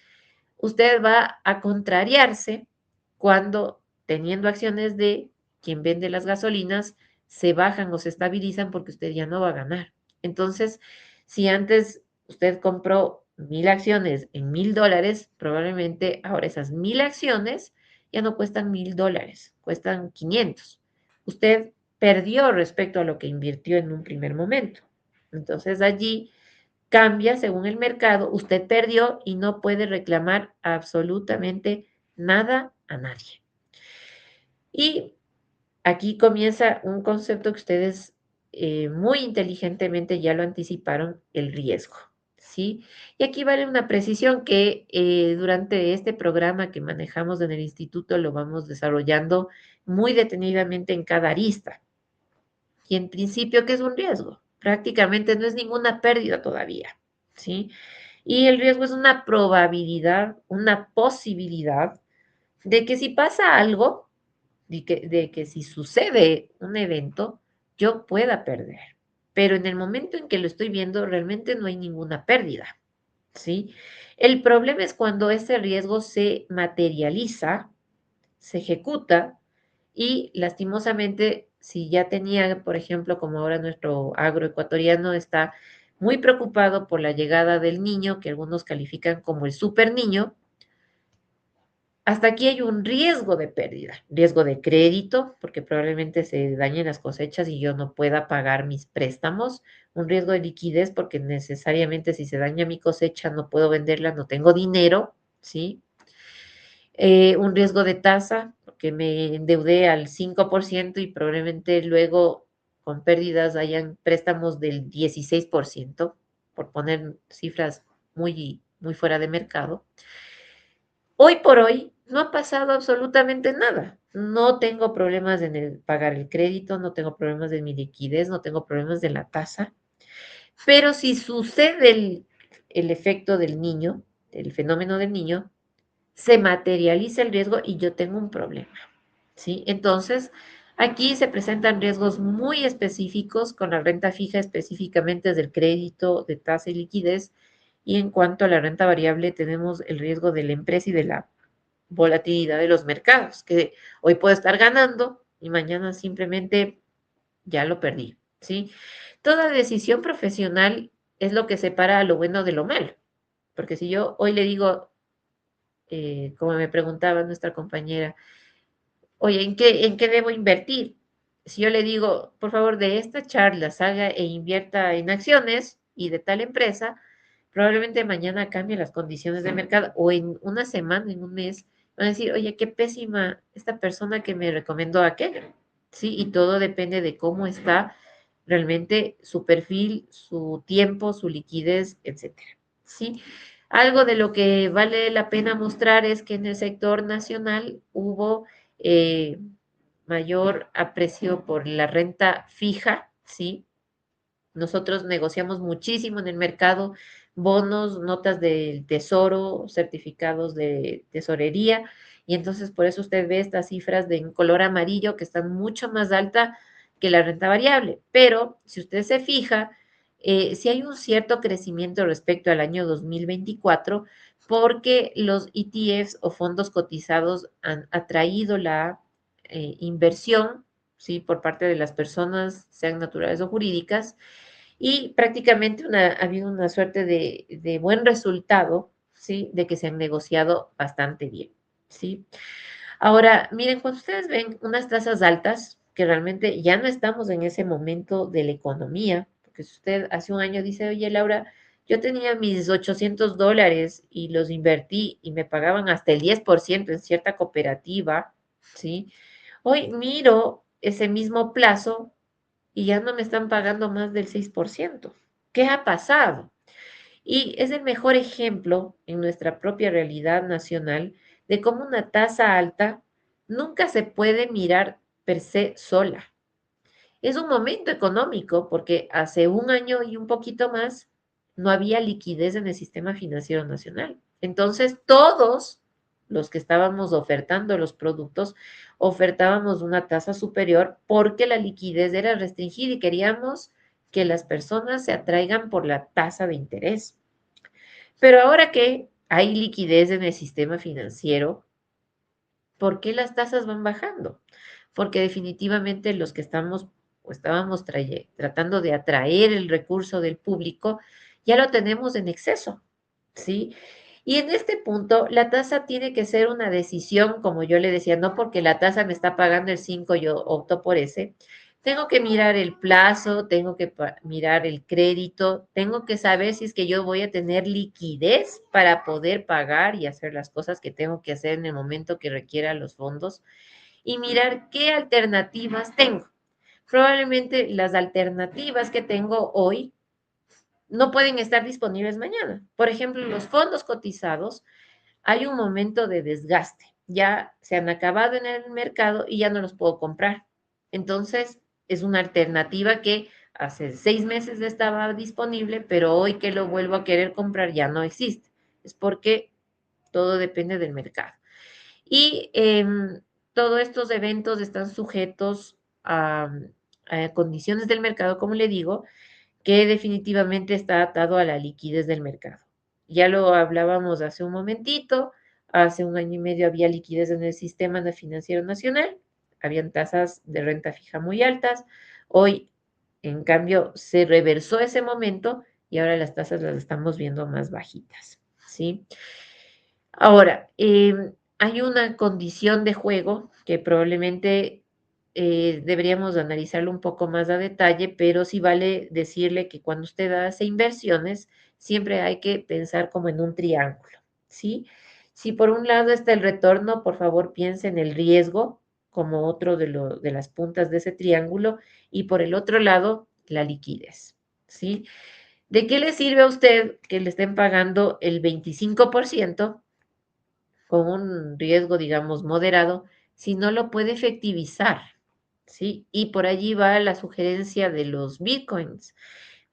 S1: usted va a contrariarse cuando teniendo acciones de quien vende las gasolinas se bajan o se estabilizan porque usted ya no va a ganar. Entonces, si antes usted compró 1,000 acciones en $1,000, probablemente ahora esas 1,000 acciones ya no cuestan $1,000, cuestan 500. Usted perdió respecto a lo que invirtió en un primer momento. Entonces allí cambia según el mercado, usted perdió y no puede reclamar absolutamente nada a nadie. Y aquí comienza un concepto que ustedes muy inteligentemente ya lo anticiparon, el riesgo, ¿sí? Y aquí vale una precisión que durante este programa que manejamos en el instituto lo vamos desarrollando muy detenidamente en cada arista. Y en principio, ¿qué es un riesgo? Prácticamente no es ninguna pérdida todavía, ¿sí? Y el riesgo es una probabilidad, una posibilidad de que si pasa algo, de que si sucede un evento, yo pueda perder. Pero en el momento en que lo estoy viendo, realmente no hay ninguna pérdida, ¿sí? El problema es cuando ese riesgo se materializa, se ejecuta y lastimosamente, si ya tenía, por ejemplo, como ahora nuestro agroecuatoriano está muy preocupado por la llegada del niño, que algunos califican como el super niño, hasta aquí hay un riesgo de pérdida, riesgo de crédito, porque probablemente se dañen las cosechas y yo no pueda pagar mis préstamos, un riesgo de liquidez, porque necesariamente si se daña mi cosecha no puedo venderla, no tengo dinero, ¿sí? Un riesgo de tasa, porque me endeudé al 5% y probablemente luego con pérdidas hayan préstamos del 16%, por poner cifras muy fuera de mercado. Hoy por hoy no ha pasado absolutamente nada. No tengo problemas en pagar el crédito, no tengo problemas de mi liquidez, no tengo problemas de la tasa, pero si sucede el efecto del niño, el fenómeno del niño, se materializa el riesgo y yo tengo un problema, ¿sí? Entonces, aquí se presentan riesgos muy específicos con la renta fija, específicamente del crédito, de tasa y liquidez, y en cuanto a la renta variable, tenemos el riesgo de la empresa y de la volatilidad de los mercados, que hoy puedo estar ganando y mañana simplemente ya lo perdí, ¿sí? Toda decisión profesional es lo que separa lo bueno de lo malo, porque si yo hoy le digo, como me preguntaba nuestra compañera, oye, ¿en qué debo invertir? Si yo le digo, por favor, de esta charla salga e invierta en acciones y de tal empresa, probablemente mañana cambie las condiciones de mercado o en una semana, en un mes, van a decir, oye, qué pésima esta persona que me recomendó aquello. Sí, y todo depende de cómo está realmente su perfil, su tiempo, su liquidez, etcétera. Sí, algo de lo que vale la pena mostrar es que en el sector nacional hubo eh, mayor aprecio por la renta fija, ¿sí? Nosotros negociamos muchísimo en el mercado bonos, notas del tesoro, certificados de tesorería, y entonces por eso usted ve estas cifras de en color amarillo que están mucho más alta que la renta variable. Pero si usted se fija, sí hay un cierto crecimiento respecto al año 2024 porque los ETFs o fondos cotizados han atraído la inversión, ¿sí? Por parte de las personas, sean naturales o jurídicas, y prácticamente ha habido una suerte de buen resultado, ¿sí? De que se han negociado bastante bien, ¿sí? Ahora, miren, cuando ustedes ven unas tasas altas, que realmente ya no estamos en ese momento de la economía, porque si usted hace un año dice, oye, Laura, yo tenía mis $800 y los invertí y me pagaban hasta el 10% en cierta cooperativa, ¿sí? Hoy miro ese mismo plazo y ya no me están pagando más del 6%. ¿Qué ha pasado? Y es el mejor ejemplo en nuestra propia realidad nacional de cómo una tasa alta nunca se puede mirar per se sola. Es un momento económico porque hace un año y un poquito más no había liquidez en el sistema financiero nacional. Entonces, todos los que estábamos ofertando los productos, ofertábamos una tasa superior porque la liquidez era restringida y queríamos que las personas se atraigan por la tasa de interés. Pero ahora que hay liquidez en el sistema financiero, ¿por qué las tasas van bajando? Porque definitivamente los que estamos o estábamos tratando de atraer el recurso del público, ya lo tenemos en exceso, ¿sí? Y en este punto, la tasa tiene que ser una decisión, como yo le decía, no porque la tasa me está pagando el 5, yo opto por ese. Tengo que mirar el plazo, tengo que mirar el crédito, tengo que saber si es que yo voy a tener liquidez para poder pagar y hacer las cosas que tengo que hacer en el momento que requiera los fondos y mirar qué alternativas tengo. Probablemente las alternativas que tengo hoy no pueden estar disponibles mañana. Por ejemplo, los fondos cotizados, hay un momento de desgaste. Ya se han acabado en el mercado y ya no los puedo comprar. Entonces, es una alternativa que hace 6 meses estaba disponible, pero hoy que lo vuelvo a querer comprar ya no existe. Es porque todo depende del mercado. Y todos estos eventos están sujetos a condiciones del mercado, como le digo, que definitivamente está atado a la liquidez del mercado. ya lo hablábamos hace un momentito, hace un año y medio había liquidez en el sistema financiero nacional, habían tasas de renta fija muy altas, hoy en cambio se reversó ese momento y ahora las tasas las estamos viendo más bajitas, ¿sí? Ahora, hay una condición de juego que probablemente deberíamos analizarlo un poco más a detalle, pero sí vale decirle que cuando usted hace inversiones, siempre hay que pensar como en un triángulo, ¿sí? Si por un lado está el retorno, por favor piense en el riesgo como otro de las puntas de ese triángulo y por el otro lado, la liquidez, ¿sí? ¿De qué le sirve a usted que le estén pagando el 25% con un riesgo, digamos, moderado, si no lo puede efectivizar, ¿sí? Y por allí va la sugerencia de los bitcoins,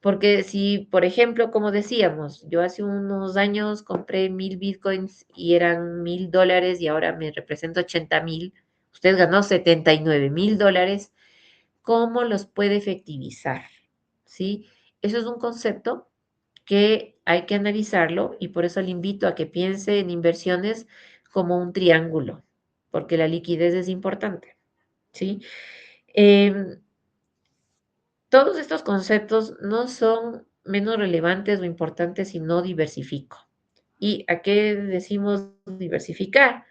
S1: porque si, por ejemplo, como decíamos, yo hace unos años compré 1000 bitcoins y eran $1000 y ahora me representa 80,000, usted ganó 79,000 dólares, ¿cómo los puede efectivizar? ¿Sí? Eso es un concepto que hay que analizarlo y por eso le invito a que piense en inversiones como un triángulo, porque la liquidez es importante, ¿sí? Em, todos estos conceptos no son menos relevantes o importantes si no diversifico. ¿Y a qué decimos diversificar?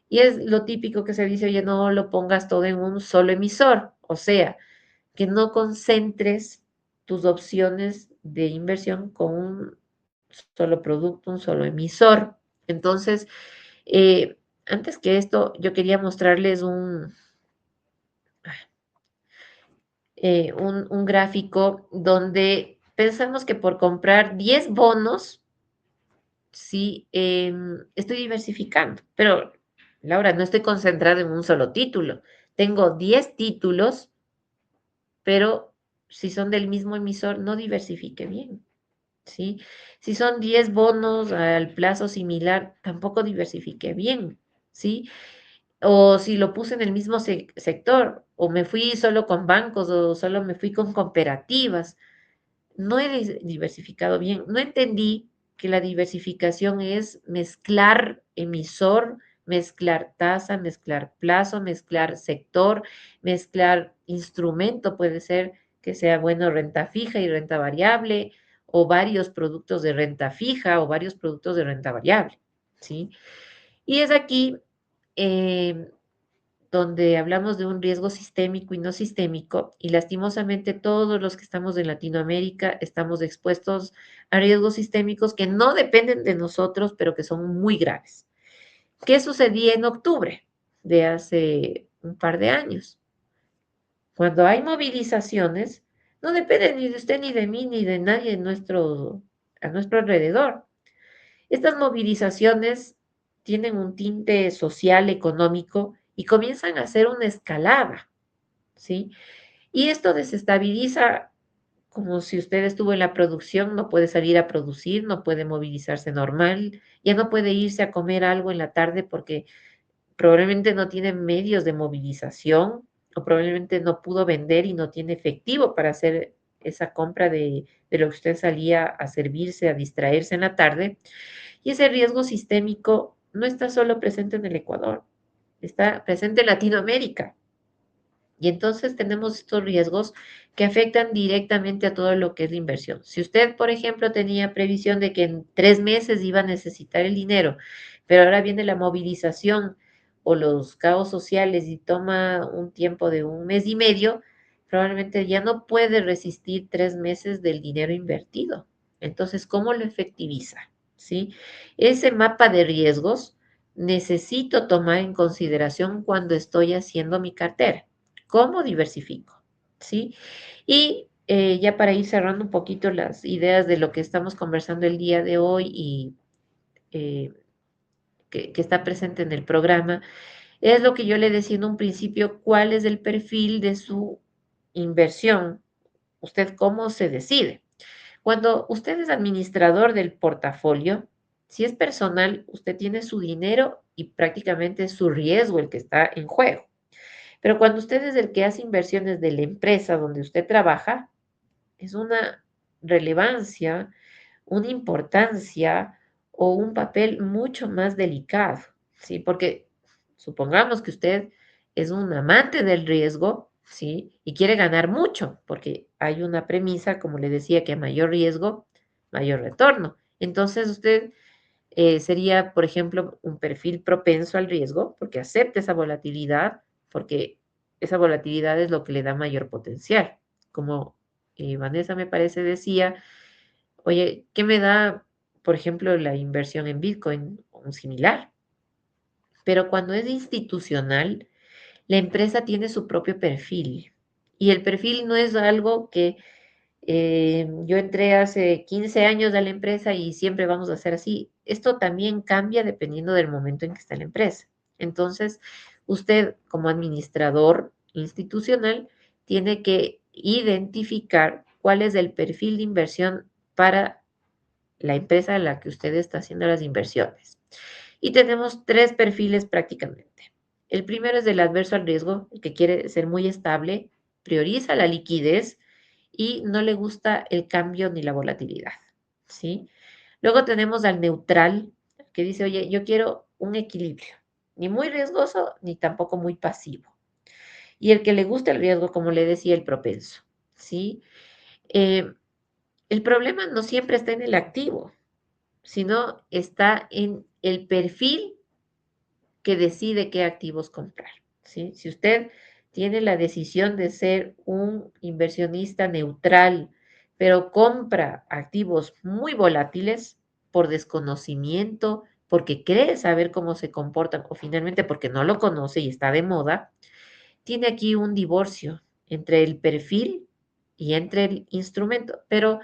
S1: Y es lo típico que se dice, oye, no lo pongas todo en un solo emisor, o sea, que no concentres tus opciones de inversión con un solo producto, un solo emisor. Entonces, antes que esto, yo quería mostrarles un gráfico donde pensamos que por comprar 10 bonos, sí, estoy diversificando, pero Laura, no estoy concentrada en un solo título. Tengo 10 títulos, pero si son del mismo emisor, no diversifique bien. ¿Sí? Si son 10 bonos al plazo similar, tampoco diversifique bien, ¿sí? O si lo puse en el mismo sector, o me fui solo con bancos, o solo me fui con cooperativas, no he diversificado bien. No entendí que la diversificación es mezclar emisor, mezclar tasa, mezclar plazo, mezclar sector, mezclar instrumento. Puede ser que sea bueno renta fija y renta variable, o varios productos de renta fija o varios productos de renta variable, ¿sí? Y es aquí eh, donde hablamos de un riesgo sistémico y no sistémico, y lastimosamente todos los que estamos en Latinoamérica estamos expuestos a riesgos sistémicos que no dependen de nosotros, pero que son muy graves. ¿Qué sucedía en octubre de hace un par de años? Cuando hay movilizaciones, no depende ni de usted, ni de mí, ni de nadie a nuestro alrededor. Estas movilizaciones tienen un tinte social, económico, y comienzan a ser una escalada, ¿sí? Y esto desestabiliza, como si usted estuvo en la producción, no puede salir a producir, no puede movilizarse normal, ya no puede irse a comer algo en la tarde porque probablemente no tiene medios de movilización o probablemente no pudo vender y no tiene efectivo para hacer esa compra de lo que usted salía a servirse, a distraerse en la tarde. Y ese riesgo sistémico no está solo presente en el Ecuador, está presente en Latinoamérica. Y entonces tenemos estos riesgos que afectan directamente a todo lo que es la inversión. Si usted, por ejemplo, tenía previsión de que en 3 meses iba a necesitar el dinero, pero ahora viene la movilización o los caos sociales y toma un tiempo de un mes y medio, probablemente ya no puede resistir 3 meses del dinero invertido. Entonces, ¿cómo lo efectiviza? ¿Sí? Ese mapa de riesgos necesito tomar en consideración cuando estoy haciendo mi cartera. ¿Cómo diversifico? ¿Sí? Y ya para ir cerrando un poquito las ideas de lo que estamos conversando el día de hoy y eh, que está presente en el programa, es lo que yo le decía en un principio, cuál es el perfil de su inversión, usted cómo se decide. Cuando usted es administrador del portafolio, si es personal, usted tiene su dinero y prácticamente es su riesgo el que está en juego. Pero cuando usted es el que hace inversiones de la empresa donde usted trabaja, es una relevancia, una importancia, o un papel mucho más delicado, ¿sí? Porque supongamos que usted es un amante del riesgo, ¿sí? Y quiere ganar mucho, porque hay una premisa, como le decía, que a mayor riesgo, mayor retorno. Entonces usted sería, por ejemplo, un perfil propenso al riesgo, porque acepta esa volatilidad, porque esa volatilidad es lo que le da mayor potencial. Como Vanessa me parece decía, oye, ¿qué me da, por ejemplo, la inversión en Bitcoin? Un similar. Pero cuando es institucional, la empresa tiene su propio perfil. Y el perfil no es algo que yo entré hace 15 años a la empresa y siempre vamos a hacer así. Esto también cambia dependiendo del momento en que está la empresa. Entonces, usted como administrador institucional tiene que identificar cuál es el perfil de inversión para la empresa a la que usted está haciendo las inversiones. Y tenemos tres perfiles prácticamente. El primero es el adverso al riesgo, el que quiere ser muy estable, prioriza la liquidez y no le gusta el cambio ni la volatilidad, ¿sí? Luego tenemos al neutral, que dice, oye, yo quiero un equilibrio, ni muy riesgoso ni tampoco muy pasivo. Y el que le gusta el riesgo, como le decía, el propenso, ¿sí? Eh, el problema no siempre está en el activo, sino está en el perfil que decide qué activos comprar, ¿sí? Si usted tiene la decisión de ser un inversionista neutral, pero compra activos muy volátiles por desconocimiento, porque cree saber cómo se comportan o finalmente porque no lo conoce y está de moda, tiene aquí un divorcio entre el perfil y entre el instrumento, pero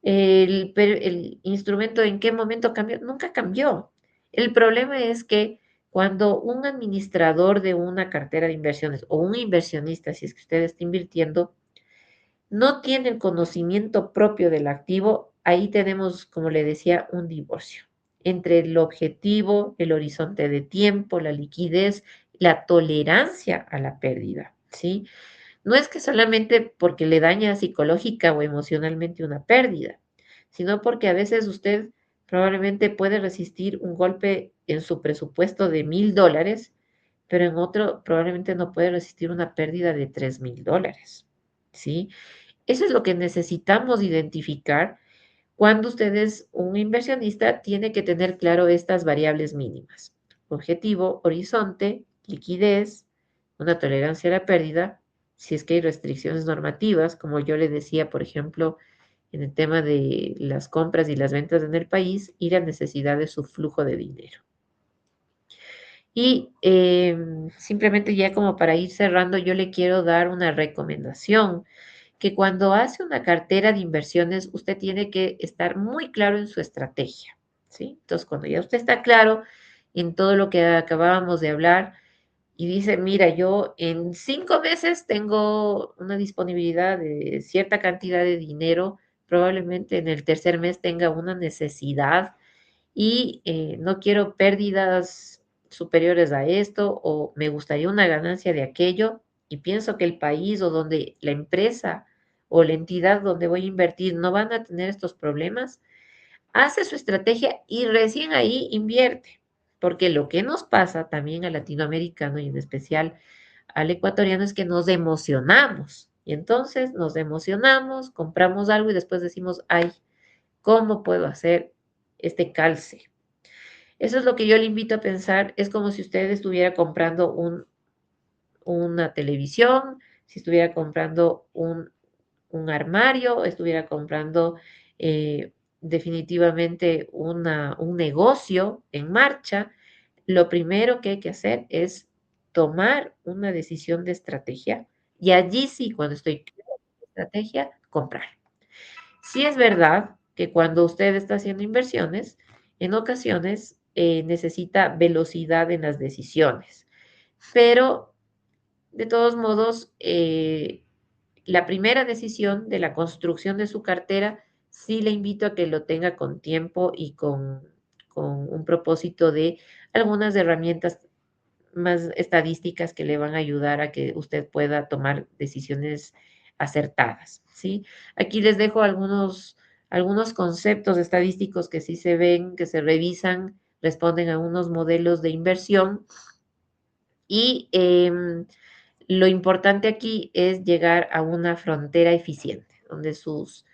S1: el instrumento en qué momento cambió, nunca cambió. El problema es que cuando un administrador de una cartera de inversiones o un inversionista, si es que usted está invirtiendo, no tiene el conocimiento propio del activo, ahí tenemos, como le decía, un divorcio entre el objetivo, el horizonte de tiempo, la liquidez, la tolerancia a la pérdida, ¿sí? No es que solamente porque le daña psicológica o emocionalmente una pérdida, sino porque a veces usted probablemente puede resistir un golpe en su presupuesto de $1,000, pero en otro probablemente no puede resistir una pérdida de $3,000, ¿sí? Eso es lo que necesitamos identificar cuando usted es un inversionista, tiene que tener claro estas variables mínimas. Objetivo, horizonte, liquidez, una tolerancia a la pérdida, si es que hay restricciones normativas, como yo le decía, por ejemplo, en el tema de las compras y las ventas en el país y la necesidad de su flujo de dinero. Y simplemente ya como para ir cerrando, yo le quiero dar una recomendación que cuando hace una cartera de inversiones, usted tiene que estar muy claro en su estrategia, ¿sí? Entonces, cuando ya usted está claro en todo lo que acabábamos de hablar y dice, mira, yo en 5 meses tengo una disponibilidad de cierta cantidad de dinero, probablemente en el tercer mes tenga una necesidad y no quiero pérdidas superiores a esto o me gustaría una ganancia de aquello y pienso que el país o donde la empresa o la entidad donde voy a invertir no van a tener estos problemas, hace su estrategia y recién ahí invierte. Porque lo que nos pasa también al latinoamericano y en especial al ecuatoriano es que nos emocionamos. Y entonces nos emocionamos, compramos algo y después decimos, ay, ¿cómo puedo hacer este calce? Eso es lo que yo le invito a pensar. Es como si usted estuviera comprando una televisión, si estuviera comprando un armario, estuviera comprando definitivamente un negocio en marcha. Lo primero que hay que hacer es tomar una decisión de estrategia y allí sí, cuando estoy clara en la estrategia, comprar. Sí es verdad que cuando usted está haciendo inversiones, en ocasiones necesita velocidad en las decisiones, pero de todos modos, la primera decisión de la construcción de su cartera, sí le invito a que lo tenga con tiempo y con un propósito de algunas herramientas más estadísticas que le van a ayudar a que usted pueda tomar decisiones acertadas, ¿sí? Aquí les dejo algunos conceptos estadísticos que sí se ven, que se revisan, responden a unos modelos de inversión y lo importante aquí es llegar a una frontera eficiente, donde sus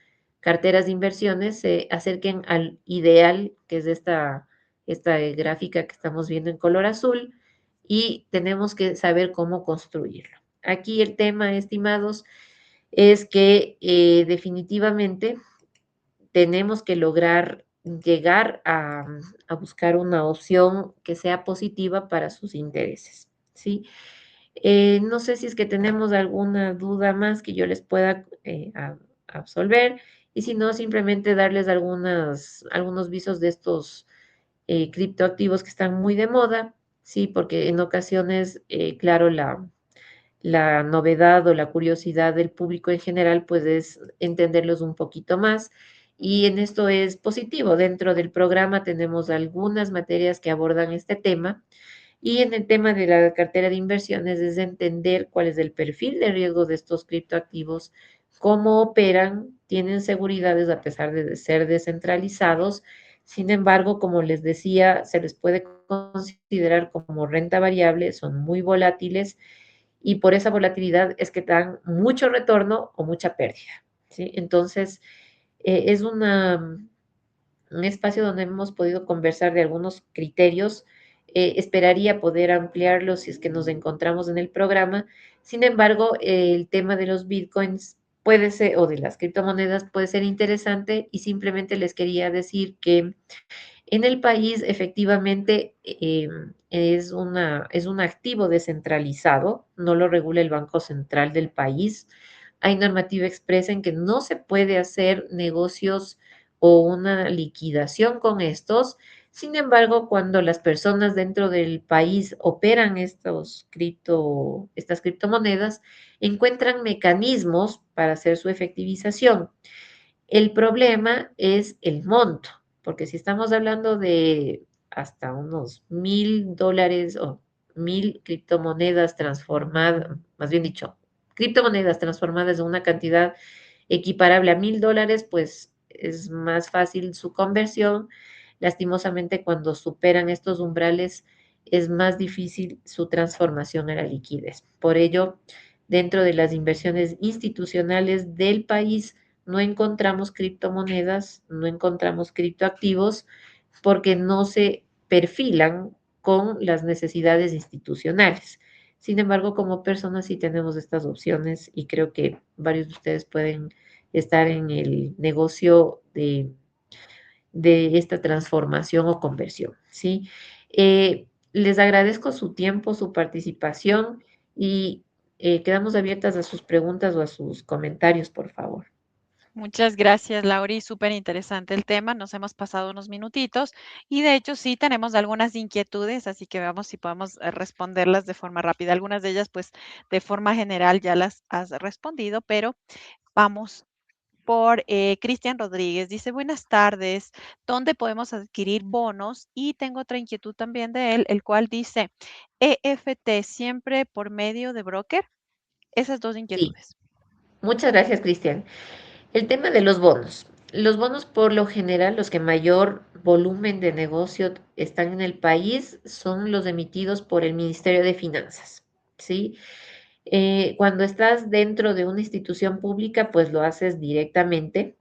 S1: carteras de inversiones se acerquen al ideal, que es esta gráfica que estamos viendo en color azul, y tenemos que saber cómo construirlo. Aquí el tema, estimados, es que definitivamente tenemos que lograr llegar a buscar una opción que sea positiva para sus intereses, ¿sí? No sé si es que tenemos alguna duda más que yo les pueda absolver, y si no, simplemente darles algunos visos de estos criptoactivos que están muy de moda, sí, porque en ocasiones, claro, la novedad o la curiosidad del público en general, pues es entenderlos un poquito más. Y en esto es positivo. Dentro del programa tenemos algunas materias que abordan este tema. Y en el tema de la cartera de inversiones es entender cuál es el perfil de riesgo de estos criptoactivos, cómo operan, tienen seguridades a pesar de ser descentralizados. Sin embargo, como les decía, se les puede considerar como renta variable, son muy volátiles y por esa volatilidad es que dan mucho retorno o mucha pérdida, ¿sí? Entonces, es un espacio donde hemos podido conversar de algunos criterios. Esperaría poder ampliarlos si es que nos encontramos en el programa. Sin embargo, el tema de los bitcoins puede ser, o de las criptomonedas puede ser interesante, y simplemente les quería decir que en el país, efectivamente, es un activo descentralizado, no lo regula el Banco Central del país. Hay normativa expresa en que no se puede hacer negocios o una liquidación con estos. Sin embargo, cuando las personas dentro del país operan estas criptomonedas, encuentran mecanismos para hacer su efectivización. El problema es el monto, porque si estamos hablando de hasta unos $1,000 o 1,000 criptomonedas transformadas, más bien dicho, criptomonedas transformadas en una cantidad equiparable a $1,000, pues es más fácil su conversión. Lastimosamente, cuando superan estos umbrales, es más difícil su transformación a la liquidez. Por ello, dentro de las inversiones institucionales del país, no encontramos criptomonedas, no encontramos criptoactivos, porque no se perfilan con las necesidades institucionales. Sin embargo, como personas sí tenemos estas opciones, y creo que varios de ustedes pueden estar en el negocio de esta transformación o conversión, ¿sí? Les agradezco su tiempo, su participación, y quedamos abiertas a sus preguntas o a sus comentarios, por favor.
S2: Muchas gracias, Lauri. Súper interesante el tema. Nos hemos pasado unos minutitos y de hecho sí tenemos algunas inquietudes, así que veamos si podemos responderlas de forma rápida. Algunas de ellas, pues de forma general ya las has respondido, pero vamos por Cristian Rodríguez. Dice, buenas tardes, ¿dónde podemos adquirir bonos? Y tengo otra inquietud también de él, el cual dice, EFT siempre por medio de broker. Esas dos
S1: Sí,
S2: inquietudes.
S1: muchas gracias, Cristian. El tema de los bonos. Los bonos, por lo general, los que mayor volumen de negocio están en el país son los emitidos por el Ministerio de Finanzas, ¿sí? Cuando estás dentro de una institución pública, pues lo haces directamente,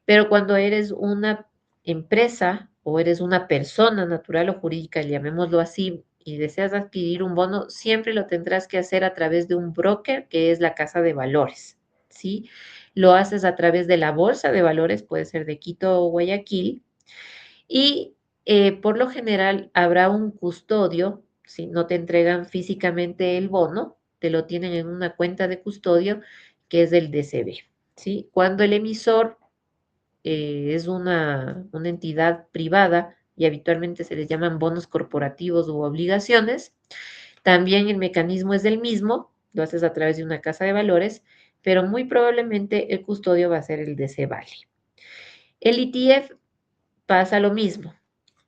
S1: pero cuando eres una empresa o eres una persona natural o jurídica, llamémoslo así, y deseas adquirir un bono, siempre lo tendrás que hacer a través de un broker, que es la casa de valores, ¿sí? Lo haces a través de la bolsa de valores, puede ser de Quito o Guayaquil, y por lo general habrá un custodio, si no te entregan físicamente el bono, te lo tienen en una cuenta de custodio, que es el DCB, ¿sí? Cuando el emisor es una entidad privada, y habitualmente se les llaman bonos corporativos u obligaciones, también el mecanismo es el mismo, lo haces a través de una casa de valores, pero muy probablemente el custodio va a ser el DC Vale. El ETF pasa lo mismo.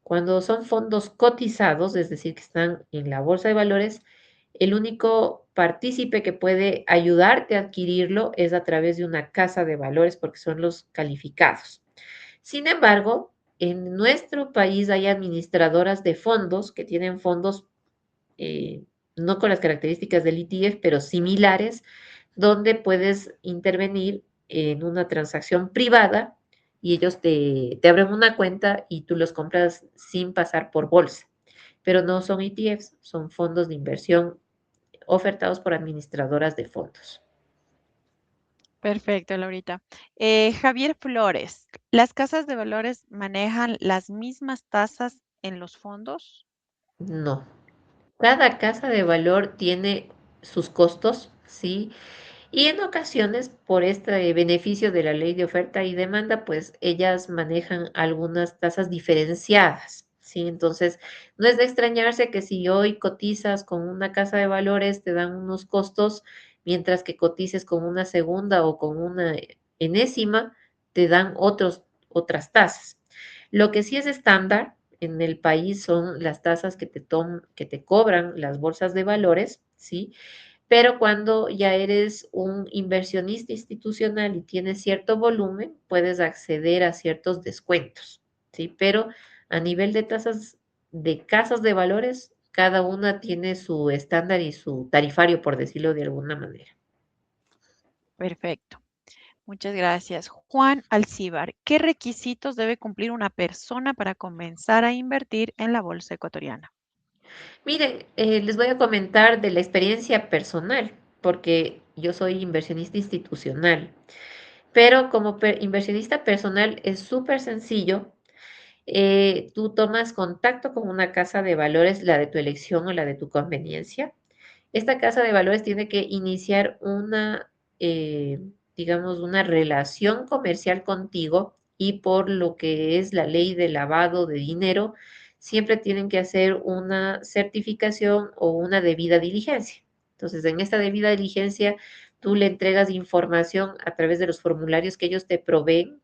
S1: Cuando son fondos cotizados, es decir, que están en la bolsa de valores, el único partícipe que puede ayudarte a adquirirlo es a través de una casa de valores, porque son los calificados. Sin embargo, en nuestro país hay administradoras de fondos que tienen fondos no con las características del ETF, pero similares, donde puedes intervenir en una transacción privada y ellos te abren una cuenta y tú los compras sin pasar por bolsa. Pero no son ETFs, son fondos de inversión ofertados por administradoras de fondos.
S2: Perfecto, Laurita. Javier Flores, ¿las casas de valores manejan las mismas tasas en los fondos?
S1: No. Cada casa de valor tiene sus costos, ¿sí? Y en ocasiones, por este beneficio de la ley de oferta y demanda, pues ellas manejan algunas tasas diferenciadas, ¿sí? Entonces, no es de extrañarse que si hoy cotizas con una casa de valores, te dan unos costos, mientras que cotices con una segunda o con una enésima, te dan otras tasas. Lo que sí es estándar en el país son las tasas que te cobran las bolsas de valores, ¿sí? Pero cuando ya eres un inversionista institucional y tienes cierto volumen, puedes acceder a ciertos descuentos, ¿sí? Pero a nivel de tasas de casas de valores, cada una tiene su estándar y su tarifario, por decirlo de alguna manera.
S2: Perfecto. Muchas gracias. Juan Alcíbar, ¿qué requisitos debe cumplir una persona para comenzar a invertir en la bolsa ecuatoriana?
S1: Miren, les voy a comentar de la experiencia personal, porque yo soy inversionista institucional, pero como inversionista personal es súper sencillo. Tú tomas contacto con una casa de valores, la de tu elección o la de tu conveniencia. Esta casa de valores tiene que iniciar eh, digamos, una relación comercial contigo y por lo que es la ley de lavado de dinero, siempre tienen que hacer una certificación o una debida diligencia. Entonces, en esta debida diligencia, tú le entregas información a través de los formularios que ellos te proveen.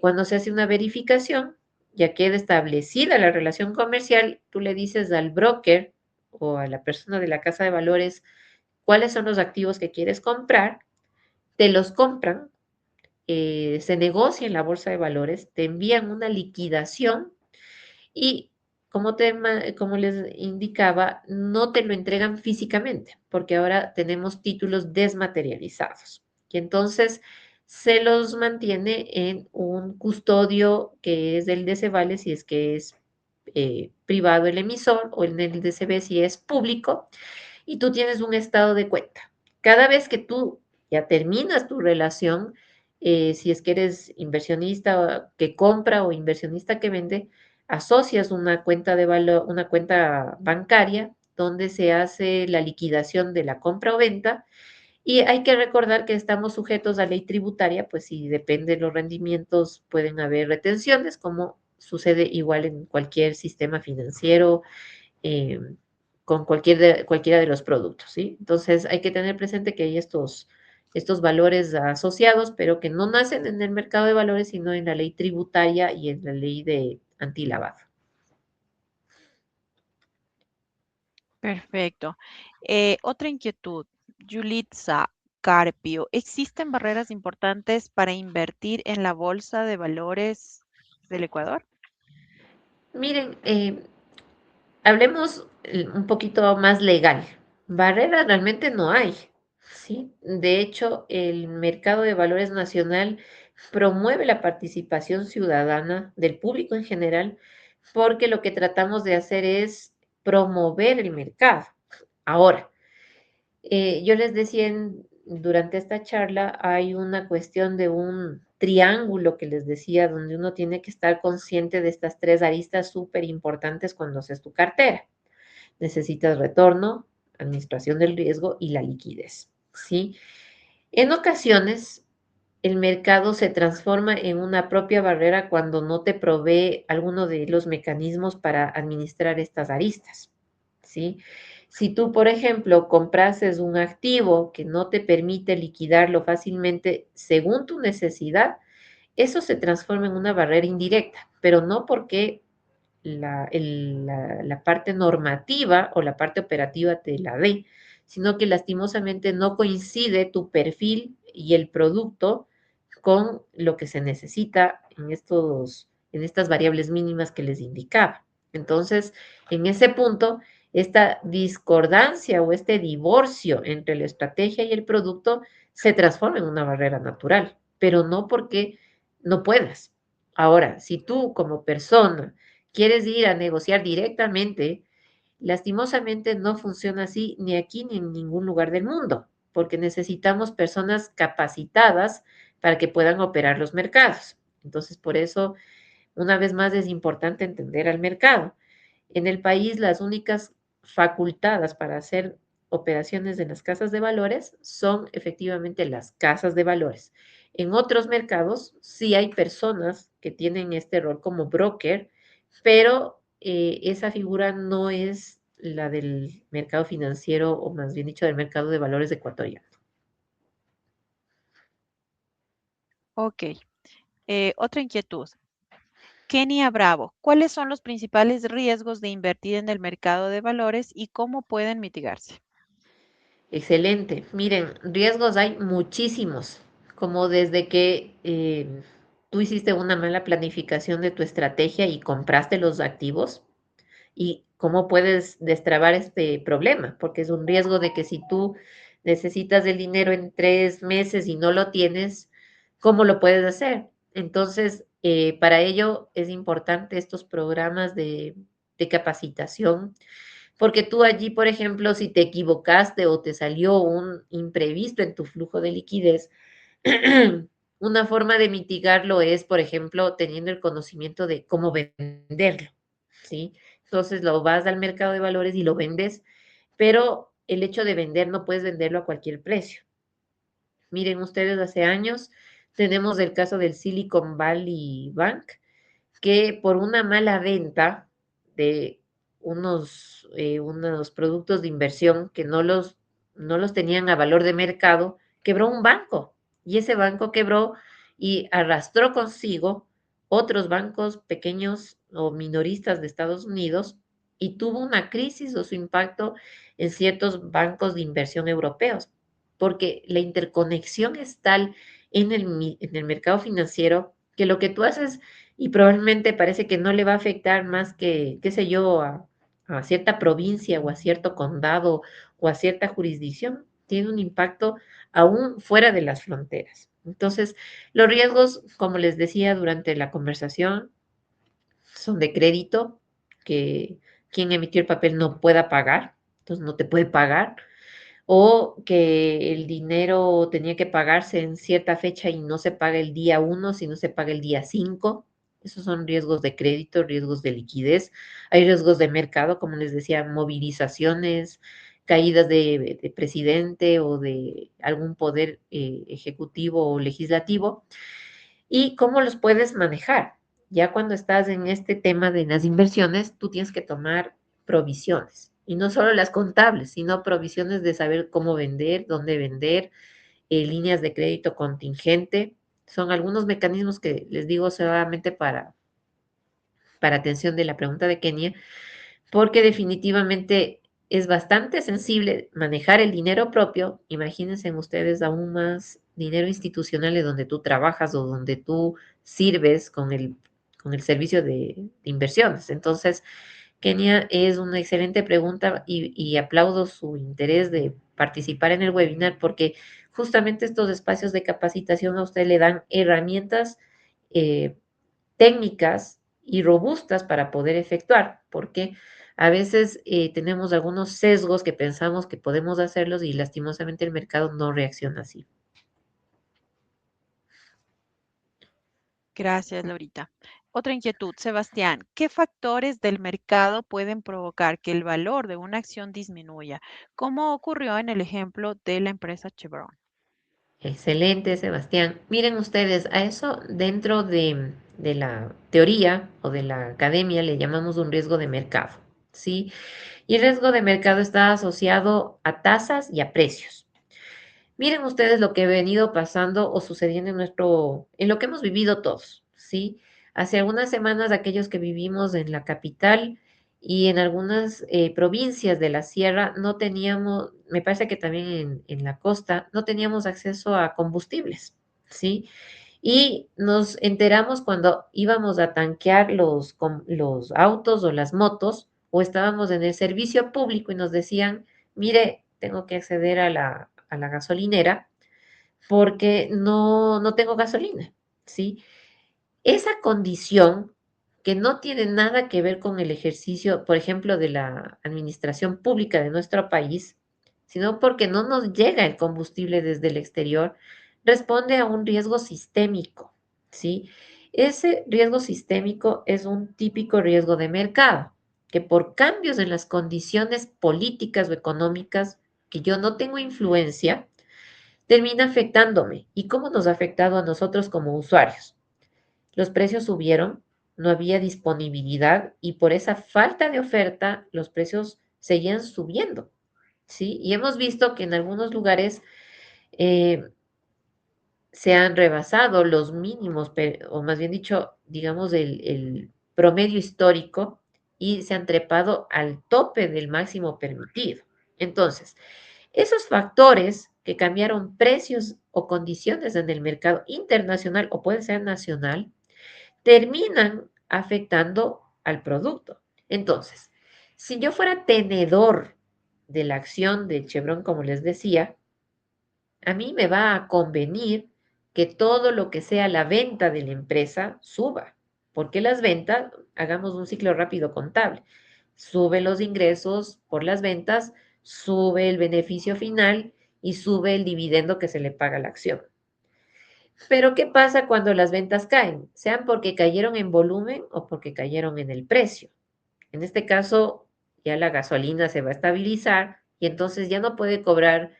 S1: Cuando se hace una verificación, ya queda establecida la relación comercial, tú le dices al broker o a la persona de la casa de valores cuáles son los activos que quieres comprar, te los compran, se negocia en la bolsa de valores, te envían una liquidación y como les indicaba, no te lo entregan físicamente, porque ahora tenemos títulos desmaterializados. Y entonces se los mantiene en un custodio que es del DCVALE si es que es privado el emisor o en el DCB si es público, y tú tienes un estado de cuenta. Cada vez que tú ya terminas tu relación, si es que eres inversionista que compra o inversionista que vende, asocias una cuenta de valor, una cuenta bancaria donde se hace la liquidación de la compra o venta. Y hay que recordar que estamos sujetos a ley tributaria, pues si depende de los rendimientos, pueden haber retenciones, como sucede igual en cualquier sistema financiero, eh, con cualquiera de los productos, ¿sí? Entonces hay que tener presente que hay estos valores asociados, pero que no nacen en el mercado de valores, sino en la ley tributaria y en la ley de antilavado.
S2: Perfecto. Otra inquietud, Yulitza Carpio, ¿existen barreras importantes para invertir en la bolsa de valores del Ecuador?
S1: Miren, hablemos un poquito más legal. Barreras realmente no hay, ¿sí? De hecho, el mercado de valores nacional promueve la participación ciudadana del público en general, porque lo que tratamos de hacer es promover el mercado. Ahora, yo les decía durante esta charla, hay una cuestión de un triángulo que les decía, donde uno tiene que estar consciente de estas tres aristas súper importantes cuando haces tu cartera. Necesitas retorno, administración del riesgo y la liquidez, ¿sí? En ocasiones, el mercado se transforma en una propia barrera cuando no te provee alguno de los mecanismos para administrar estas aristas, ¿sí? Si tú, por ejemplo, comprases un activo que no te permite liquidarlo fácilmente según tu necesidad, eso se transforma en una barrera indirecta, pero no porque la parte normativa o la parte operativa te la dé, sino que lastimosamente no coincide tu perfil y el producto con lo que se necesita en estas variables mínimas que les indicaba. Entonces, en ese punto, esta discordancia o este divorcio entre la estrategia y el producto se transforma en una barrera natural, pero no porque no puedas. Ahora, si tú como persona quieres ir a negociar directamente, lastimosamente no funciona así ni aquí ni en ningún lugar del mundo, porque necesitamos personas capacitadas para que puedan operar los mercados. Entonces, por eso, una vez más, es importante entender al mercado. En el país, las únicas facultadas para hacer operaciones en las casas de valores son efectivamente las casas de valores. En otros mercados sí hay personas que tienen este rol como broker, pero esa figura no es la del mercado financiero o más bien dicho del mercado de valores ecuatoriano.
S2: Ok. Otra inquietud. Kenia Bravo, ¿cuáles son los principales riesgos de invertir en el mercado de valores y cómo pueden mitigarse?
S1: Excelente. Miren, riesgos hay muchísimos, como desde que tú hiciste una mala planificación de tu estrategia y compraste los activos y cómo puedes destrabar este problema, porque es un riesgo de que si tú necesitas el dinero en 3 meses y no lo tienes, ¿cómo lo puedes hacer? Entonces, para ello es importante estos programas de capacitación porque tú allí, por ejemplo, si te equivocaste o te salió un imprevisto en tu flujo de liquidez, una forma de mitigarlo es, por ejemplo, teniendo el conocimiento de cómo venderlo, ¿sí? Entonces lo vas al mercado de valores y lo vendes, pero el hecho de vender no puedes venderlo a cualquier precio. Miren ustedes, hace años tenemos el caso del Silicon Valley Bank, que por una mala venta de unos productos de inversión que no los tenían a valor de mercado, quebró un banco. Y ese banco quebró y arrastró consigo otros bancos pequeños o minoristas de Estados Unidos y tuvo una crisis o su impacto en ciertos bancos de inversión europeos, porque la interconexión es tal en el mercado financiero que lo que tú haces y probablemente parece que no le va a afectar más que, qué sé yo, a cierta provincia o a cierto condado o a cierta jurisdicción. Tiene un impacto aún fuera de las fronteras. Entonces, los riesgos, como les decía durante la conversación, son de crédito, que quien emitió el papel no pueda pagar, entonces no te puede pagar o que el dinero tenía que pagarse en cierta fecha y no se paga el día 1, sino se paga el día 5. Esos son riesgos de crédito, riesgos de liquidez. Hay riesgos de mercado, como les decía, movilizaciones, caídas de presidente o de algún poder ejecutivo o legislativo. ¿Y cómo los puedes manejar? Ya cuando estás en este tema de las inversiones, tú tienes que tomar provisiones. Y no solo las contables, sino provisiones de saber cómo vender, dónde vender, líneas de crédito contingente. Son algunos mecanismos que les digo solamente para atención de la pregunta de Kenia, porque definitivamente es bastante sensible manejar el dinero propio. Imagínense ustedes aún más dinero institucional de donde tú trabajas o donde tú sirves con el servicio de inversiones. Entonces, Kenia, es una excelente pregunta y aplaudo su interés de participar en el webinar porque justamente estos espacios de capacitación a usted le dan herramientas eh, técnicas y robustas para poder efectuar, porque a veces tenemos algunos sesgos que pensamos que podemos hacerlos y lastimosamente el mercado no reacciona así.
S2: Gracias, Laurita. Otra inquietud, Sebastián, ¿qué factores del mercado pueden provocar que el valor de una acción disminuya, como ocurrió en el ejemplo de la empresa Chevron?
S1: Excelente, Sebastián. Miren ustedes, a eso dentro de la teoría o de la academia le llamamos un riesgo de mercado, ¿sí? Y el riesgo de mercado está asociado a tasas y a precios. Miren ustedes lo que ha venido pasando o sucediendo en lo que hemos vivido todos, ¿sí? Hace algunas semanas, aquellos que vivimos en la capital y en algunas provincias de la sierra, no teníamos, me parece que también en la costa, no teníamos acceso a combustibles, ¿sí? Y nos enteramos cuando íbamos a tanquear los autos o las motos o estábamos en el servicio público y nos decían, mire, tengo que acceder a la gasolinera porque no tengo gasolina, ¿sí? Esa condición que no tiene nada que ver con el ejercicio, por ejemplo, de la administración pública de nuestro país, sino porque no nos llega el combustible desde el exterior, responde a un riesgo sistémico, ¿sí? Ese riesgo sistémico es un típico riesgo de mercado, que por cambios en las condiciones políticas o económicas que yo no tengo influencia, termina afectándome. ¿Y cómo nos ha afectado a nosotros como usuarios? Los precios subieron, no había disponibilidad y por esa falta de oferta los precios seguían subiendo, ¿sí? Y hemos visto que en algunos lugares eh, se han rebasado los mínimos, o más bien dicho, digamos, el promedio histórico y se han trepado al tope del máximo permitido. Entonces, esos factores que cambiaron precios o condiciones en el mercado internacional o puede ser nacional, terminan afectando al producto. Entonces, si yo fuera tenedor de la acción de Chevron, como les decía, a mí me va a convenir que todo lo que sea la venta de la empresa suba, porque las ventas, hagamos un ciclo rápido contable, sube los ingresos por las ventas, sube el beneficio final y sube el dividendo que se le paga a la acción. Pero ¿qué pasa cuando las ventas caen? Sean porque cayeron en volumen o porque cayeron en el precio. En este caso, ya la gasolina se va a estabilizar y entonces ya no puede cobrar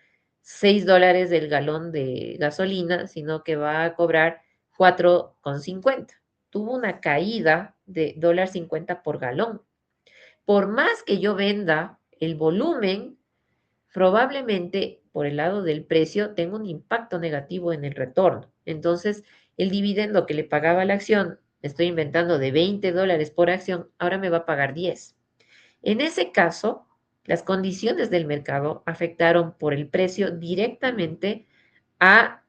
S1: $6 del galón de gasolina, sino que va a cobrar 4,50. Tuvo una caída de $1.50 por galón. Por más que yo venda el volumen, probablemente por el lado del precio tenga un impacto negativo en el retorno. Entonces, el dividendo que le pagaba a la acción, estoy inventando de $20 por acción, ahora me va a pagar 10. En ese caso, las condiciones del mercado afectaron por el precio directamente a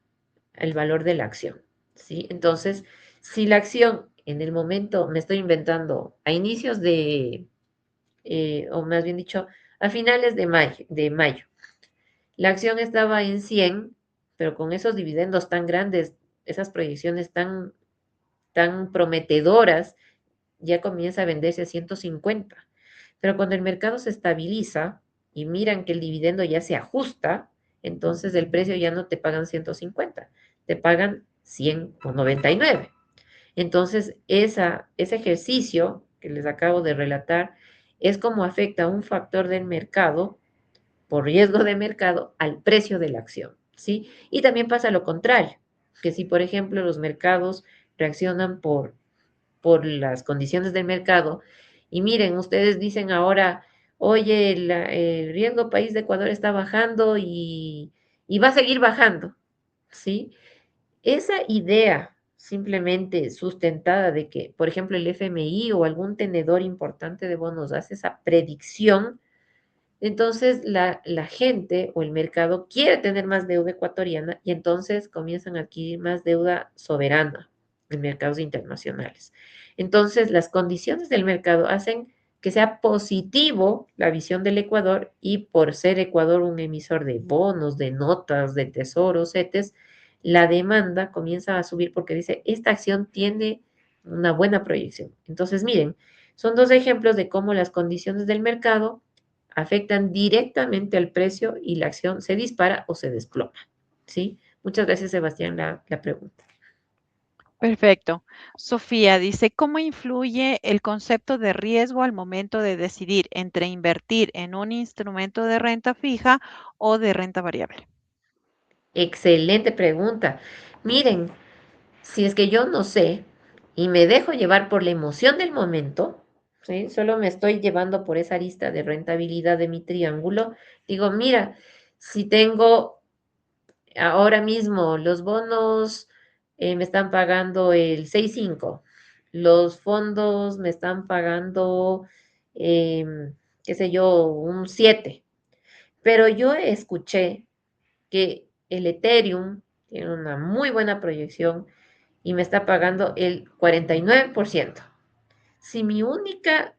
S1: el valor de la acción, ¿sí? Entonces, si la acción en el momento, me estoy inventando, a inicios o más bien dicho, a finales de mayo, la acción estaba en 100, pero con esos dividendos tan grandes, esas proyecciones tan prometedoras, ya comienza a venderse a 150. Pero cuando el mercado se estabiliza y miran que el dividendo ya se ajusta, entonces el precio ya no te pagan 150, te pagan 100,99. Entonces, ese ejercicio que les acabo de relatar es como afecta un factor del mercado por riesgo de mercado al precio de la acción, ¿sí? Y también pasa lo contrario, que si, por ejemplo, los mercados reaccionan por las condiciones del mercado, y miren, ustedes dicen ahora, oye, el riesgo país de Ecuador está bajando y va a seguir bajando, ¿sí? Esa idea simplemente sustentada de que, por ejemplo, el FMI o algún tenedor importante de bonos hace esa predicción, entonces la gente o el mercado quiere tener más deuda ecuatoriana y entonces comienzan a adquirir más deuda soberana en mercados internacionales. Entonces las condiciones del mercado hacen que sea positivo la visión del Ecuador y por ser Ecuador un emisor de bonos, de notas, de tesoros, CETES, la demanda comienza a subir porque dice, esta acción tiene una buena proyección. Entonces, miren, son dos ejemplos de cómo las condiciones del mercado afectan directamente al precio y la acción se dispara o se desploma. ¿Sí? Muchas gracias, Sebastián, la pregunta.
S2: Perfecto. Sofía dice, ¿cómo influye el concepto de riesgo al momento de decidir entre invertir en un instrumento de renta fija o de renta variable?
S1: Excelente pregunta. Miren, si es que yo no sé y me dejo llevar por la emoción del momento, ¿sí? Solo me estoy llevando por esa lista de rentabilidad de mi triángulo, digo, mira, si tengo ahora mismo los bonos me están pagando el 6,5. Los fondos me están pagando, qué sé yo, un 7. Pero yo escuché que el Ethereum tiene una muy buena proyección y me está pagando el 49%. Si mi única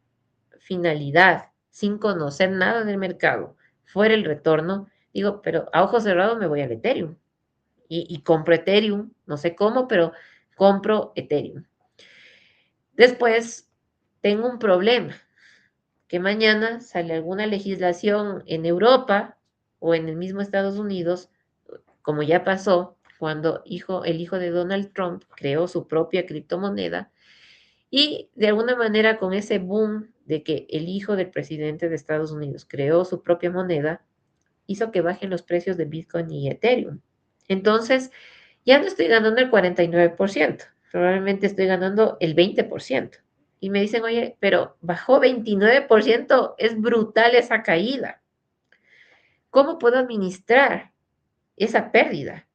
S1: finalidad, sin conocer nada del mercado, fuera el retorno, digo, pero a ojos cerrados me voy al Ethereum y compro Ethereum, no sé cómo, pero compro Ethereum. Después tengo un problema, que mañana sale alguna legislación en Europa o en el mismo Estados Unidos, como ya pasó cuando el hijo de Donald Trump creó su propia criptomoneda y de alguna manera con ese boom de que el hijo del presidente de Estados Unidos creó su propia moneda, hizo que bajen los precios de Bitcoin y Ethereum. Entonces, ya no estoy ganando el 49%, probablemente estoy ganando el 20%. Y me dicen, oye, pero bajó 29%, es brutal esa caída. ¿Cómo puedo administrar esa pérdida?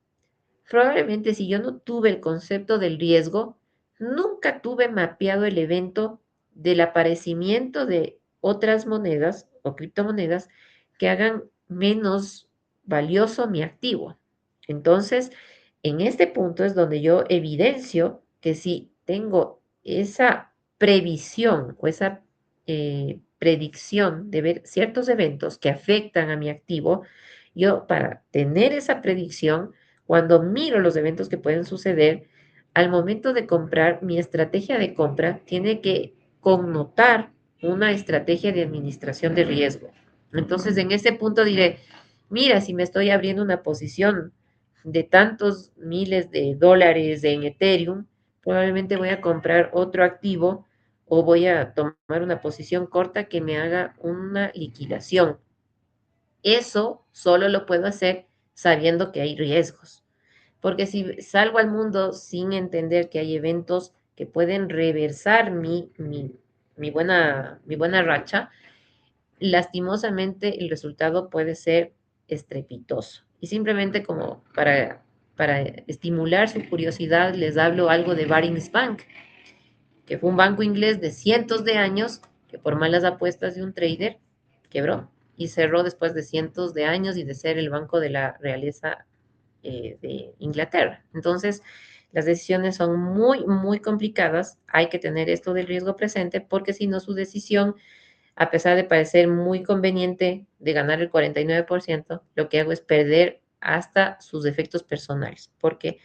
S1: Probablemente si yo no tuve el concepto del riesgo, nunca tuve mapeado el evento del aparecimiento de otras monedas o criptomonedas que hagan menos valioso mi activo. Entonces, en este punto es donde yo evidencio que si tengo esa previsión o esa predicción de ver ciertos eventos que afectan a mi activo, yo para tener esa predicción, cuando miro los eventos que pueden suceder, al momento de comprar, mi estrategia de compra tiene que connotar una estrategia de administración de riesgo. Entonces, en ese punto diré, mira, si me estoy abriendo una posición de tantos miles de dólares en Ethereum, probablemente voy a comprar otro activo o voy a tomar una posición corta que me haga una liquidación. Eso solo lo puedo hacer sabiendo que hay riesgos. Porque si salgo al mundo sin entender que hay eventos que pueden reversar mi buena racha, lastimosamente el resultado puede ser estrepitoso. Y simplemente como para estimular su curiosidad, les hablo algo de Barings Bank, que fue un banco inglés de cientos de años que por malas apuestas de un trader quebró y cerró después de cientos de años y de ser el banco de la realeza de Inglaterra. Entonces, las decisiones son muy, muy complicadas. Hay que tener esto del riesgo presente porque si no, su decisión, a pesar de parecer muy conveniente de ganar el 49%, lo que hago es perder hasta sus efectos personales, porque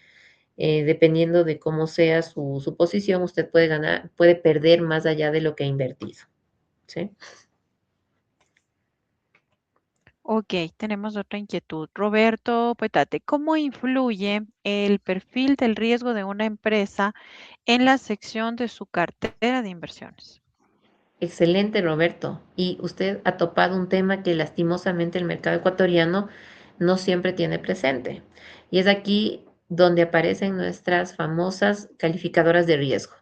S1: dependiendo de cómo sea su posición, usted puede ganar, puede perder más allá de lo que ha invertido. ¿Sí?
S2: Ok, tenemos otra inquietud. Roberto Petate, ¿cómo influye el perfil del riesgo de una empresa en la sección de su cartera de inversiones?
S1: Excelente, Roberto. Y usted ha topado un tema que lastimosamente el mercado ecuatoriano no siempre tiene presente. Y es aquí donde aparecen nuestras famosas calificadoras de riesgo.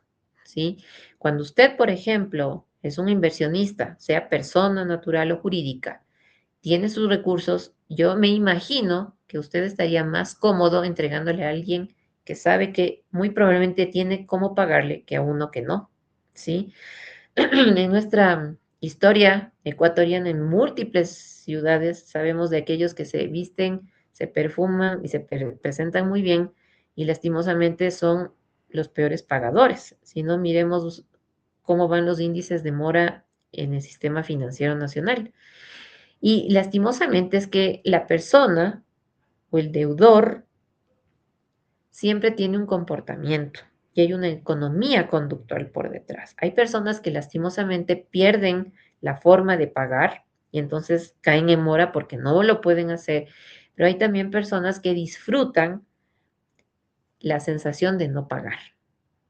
S1: ¿Sí? Cuando usted, por ejemplo, es un inversionista, sea persona natural o jurídica, tiene sus recursos, yo me imagino que usted estaría más cómodo entregándole a alguien que sabe que muy probablemente tiene cómo pagarle que a uno que no. ¿Sí? En nuestra historia ecuatoriana, en múltiples ciudades, sabemos de aquellos que se visten, se perfuman y se presentan muy bien y lastimosamente son los peores pagadores. Si no, miremos cómo van los índices de mora en el sistema financiero nacional. Y lastimosamente es que la persona o el deudor siempre tiene un comportamiento y hay una economía conductual por detrás. Hay personas que lastimosamente pierden la forma de pagar y entonces caen en mora porque no lo pueden hacer, pero hay también personas que disfrutan la sensación de no pagar,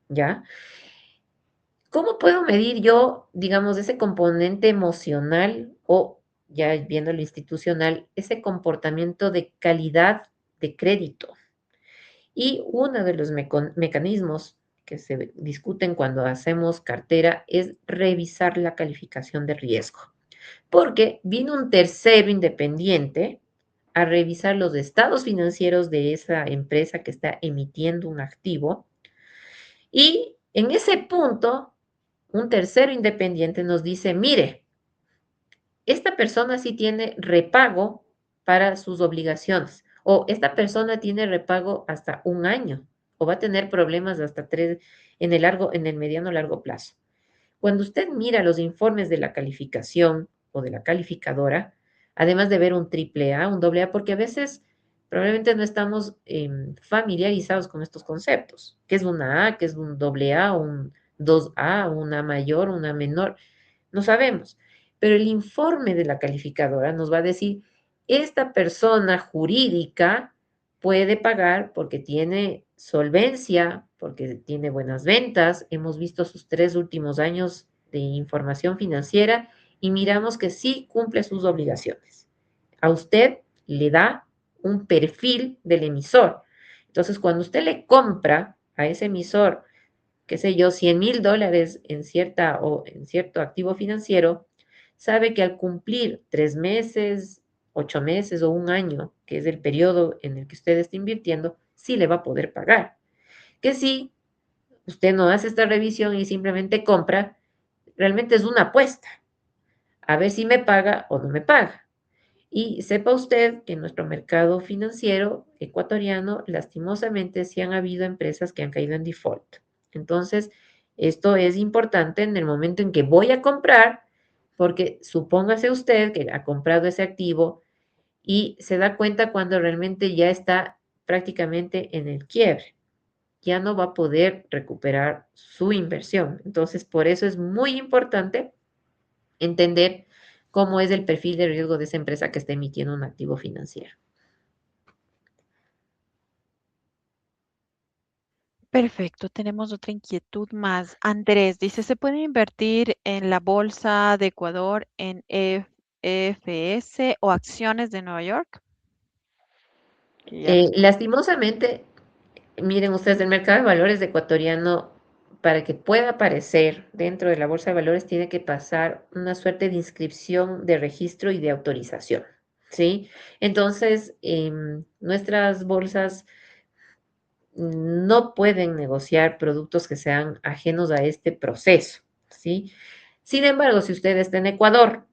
S1: ¿ya? ¿Cómo puedo medir yo, digamos, ese componente emocional o, ya viendo lo institucional, ese comportamiento de calidad de crédito? Y uno de los mecanismos que se discuten cuando hacemos cartera es revisar la calificación de riesgo, porque vino un tercero independiente a revisar los estados financieros de esa empresa que está emitiendo un activo y en ese punto un tercero independiente nos dice, mire, esta persona sí tiene repago para sus obligaciones o esta persona tiene repago hasta un año o va a tener problemas hasta tres en el mediano largo plazo. Cuando usted mira los informes de la calificación o de la calificadora, además de ver un triple A, un doble A, porque a veces probablemente no estamos familiarizados con estos conceptos, qué es una A, qué es un doble A, un 2A, una mayor, una menor, no sabemos. Pero el informe de la calificadora nos va a decir, esta persona jurídica puede pagar porque tiene solvencia, porque tiene buenas ventas. Hemos visto sus 3 últimos años de información financiera y miramos que sí cumple sus obligaciones. A usted le da un perfil del emisor. Entonces, cuando usted le compra a ese emisor, qué sé yo, $100,000 en cierto activo financiero, sabe que al cumplir 3 meses, 8 meses o un año, que es el periodo en el que usted está invirtiendo, sí le va a poder pagar. Que si usted no hace esta revisión y simplemente compra, realmente es una apuesta, a ver si me paga o no me paga. Y sepa usted que en nuestro mercado financiero ecuatoriano, lastimosamente, sí han habido empresas que han caído en default. Entonces, esto es importante en el momento en que voy a comprar, porque supóngase usted que ha comprado ese activo y se da cuenta cuando realmente ya está prácticamente en el quiebre, ya no va a poder recuperar su inversión. Entonces, por eso es muy importante entender cómo es el perfil de riesgo de esa empresa que está emitiendo un activo financiero.
S2: Perfecto, tenemos otra inquietud más. Andrés dice, ¿se puede invertir en la bolsa de Ecuador en EFS o acciones de Nueva York? Que ya responde.
S1: Lastimosamente, miren ustedes, el mercado de valores ecuatoriano, para que pueda aparecer dentro de la bolsa de valores, tiene que pasar una suerte de inscripción de registro y de autorización, ¿sí? Entonces, nuestras bolsas no pueden negociar productos que sean ajenos a este proceso, ¿sí? Sin embargo, si usted está en Ecuador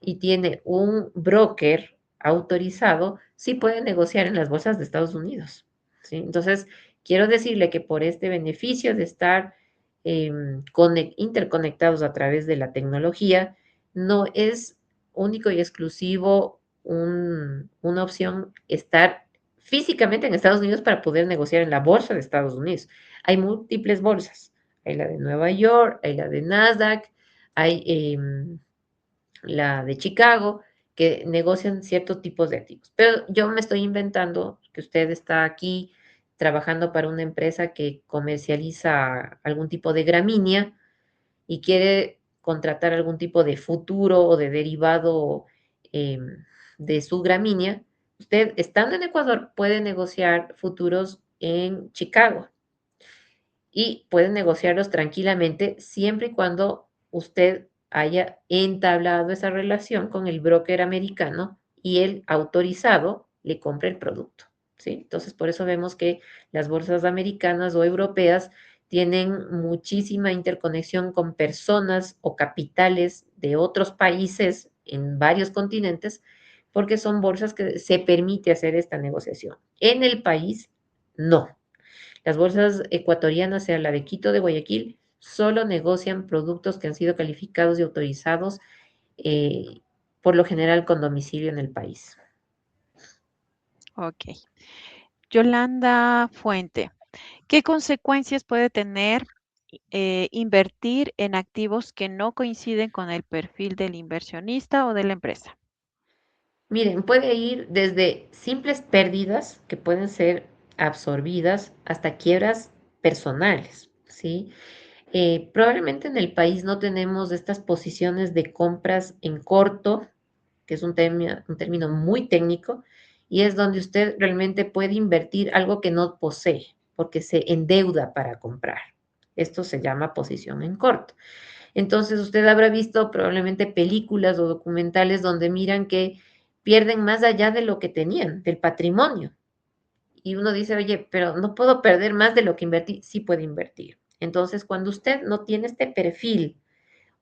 S1: y tiene un broker autorizado, sí puede negociar en las bolsas de Estados Unidos, ¿sí? Entonces, quiero decirle que por este beneficio de estar interconectados a través de la tecnología, no es único y exclusivo una opción estar físicamente en Estados Unidos para poder negociar en la bolsa de Estados Unidos. Hay múltiples bolsas. Hay la de Nueva York, hay la de Nasdaq, hay la de Chicago, que negocian ciertos tipos de activos. Pero yo me estoy inventando que usted está aquí trabajando para una empresa que comercializa algún tipo de gramínea y quiere contratar algún tipo de futuro o de derivado de su gramínea. Usted, estando en Ecuador, puede negociar futuros en Chicago y pueden negociarlos tranquilamente siempre y cuando usted haya entablado esa relación con el broker americano y el autorizado le compre el producto, ¿sí? Entonces, por eso vemos que las bolsas americanas o europeas tienen muchísima interconexión con personas o capitales de otros países en varios continentes, porque son bolsas que se permite hacer esta negociación. En el país, no. Las bolsas ecuatorianas, sea la de Quito, de Guayaquil, solo negocian productos que han sido calificados y autorizados, eh, por lo general con domicilio en el país.
S2: Ok. Yolanda Fuente, ¿qué consecuencias puede tener invertir en activos que no coinciden con el perfil del inversionista o de la empresa?
S1: Miren, puede ir desde simples pérdidas que pueden ser absorbidas hasta quiebras personales, ¿sí? Probablemente en el país no tenemos estas posiciones de compras en corto, que es un término muy técnico, y es donde usted realmente puede invertir algo que no posee, porque se endeuda para comprar. Esto se llama posición en corto. Entonces, usted habrá visto probablemente películas o documentales donde miran que pierden más allá de lo que tenían, del patrimonio. Y uno dice, oye, pero no puedo perder más de lo que invertí. Sí puede invertir. Entonces, cuando usted no tiene este perfil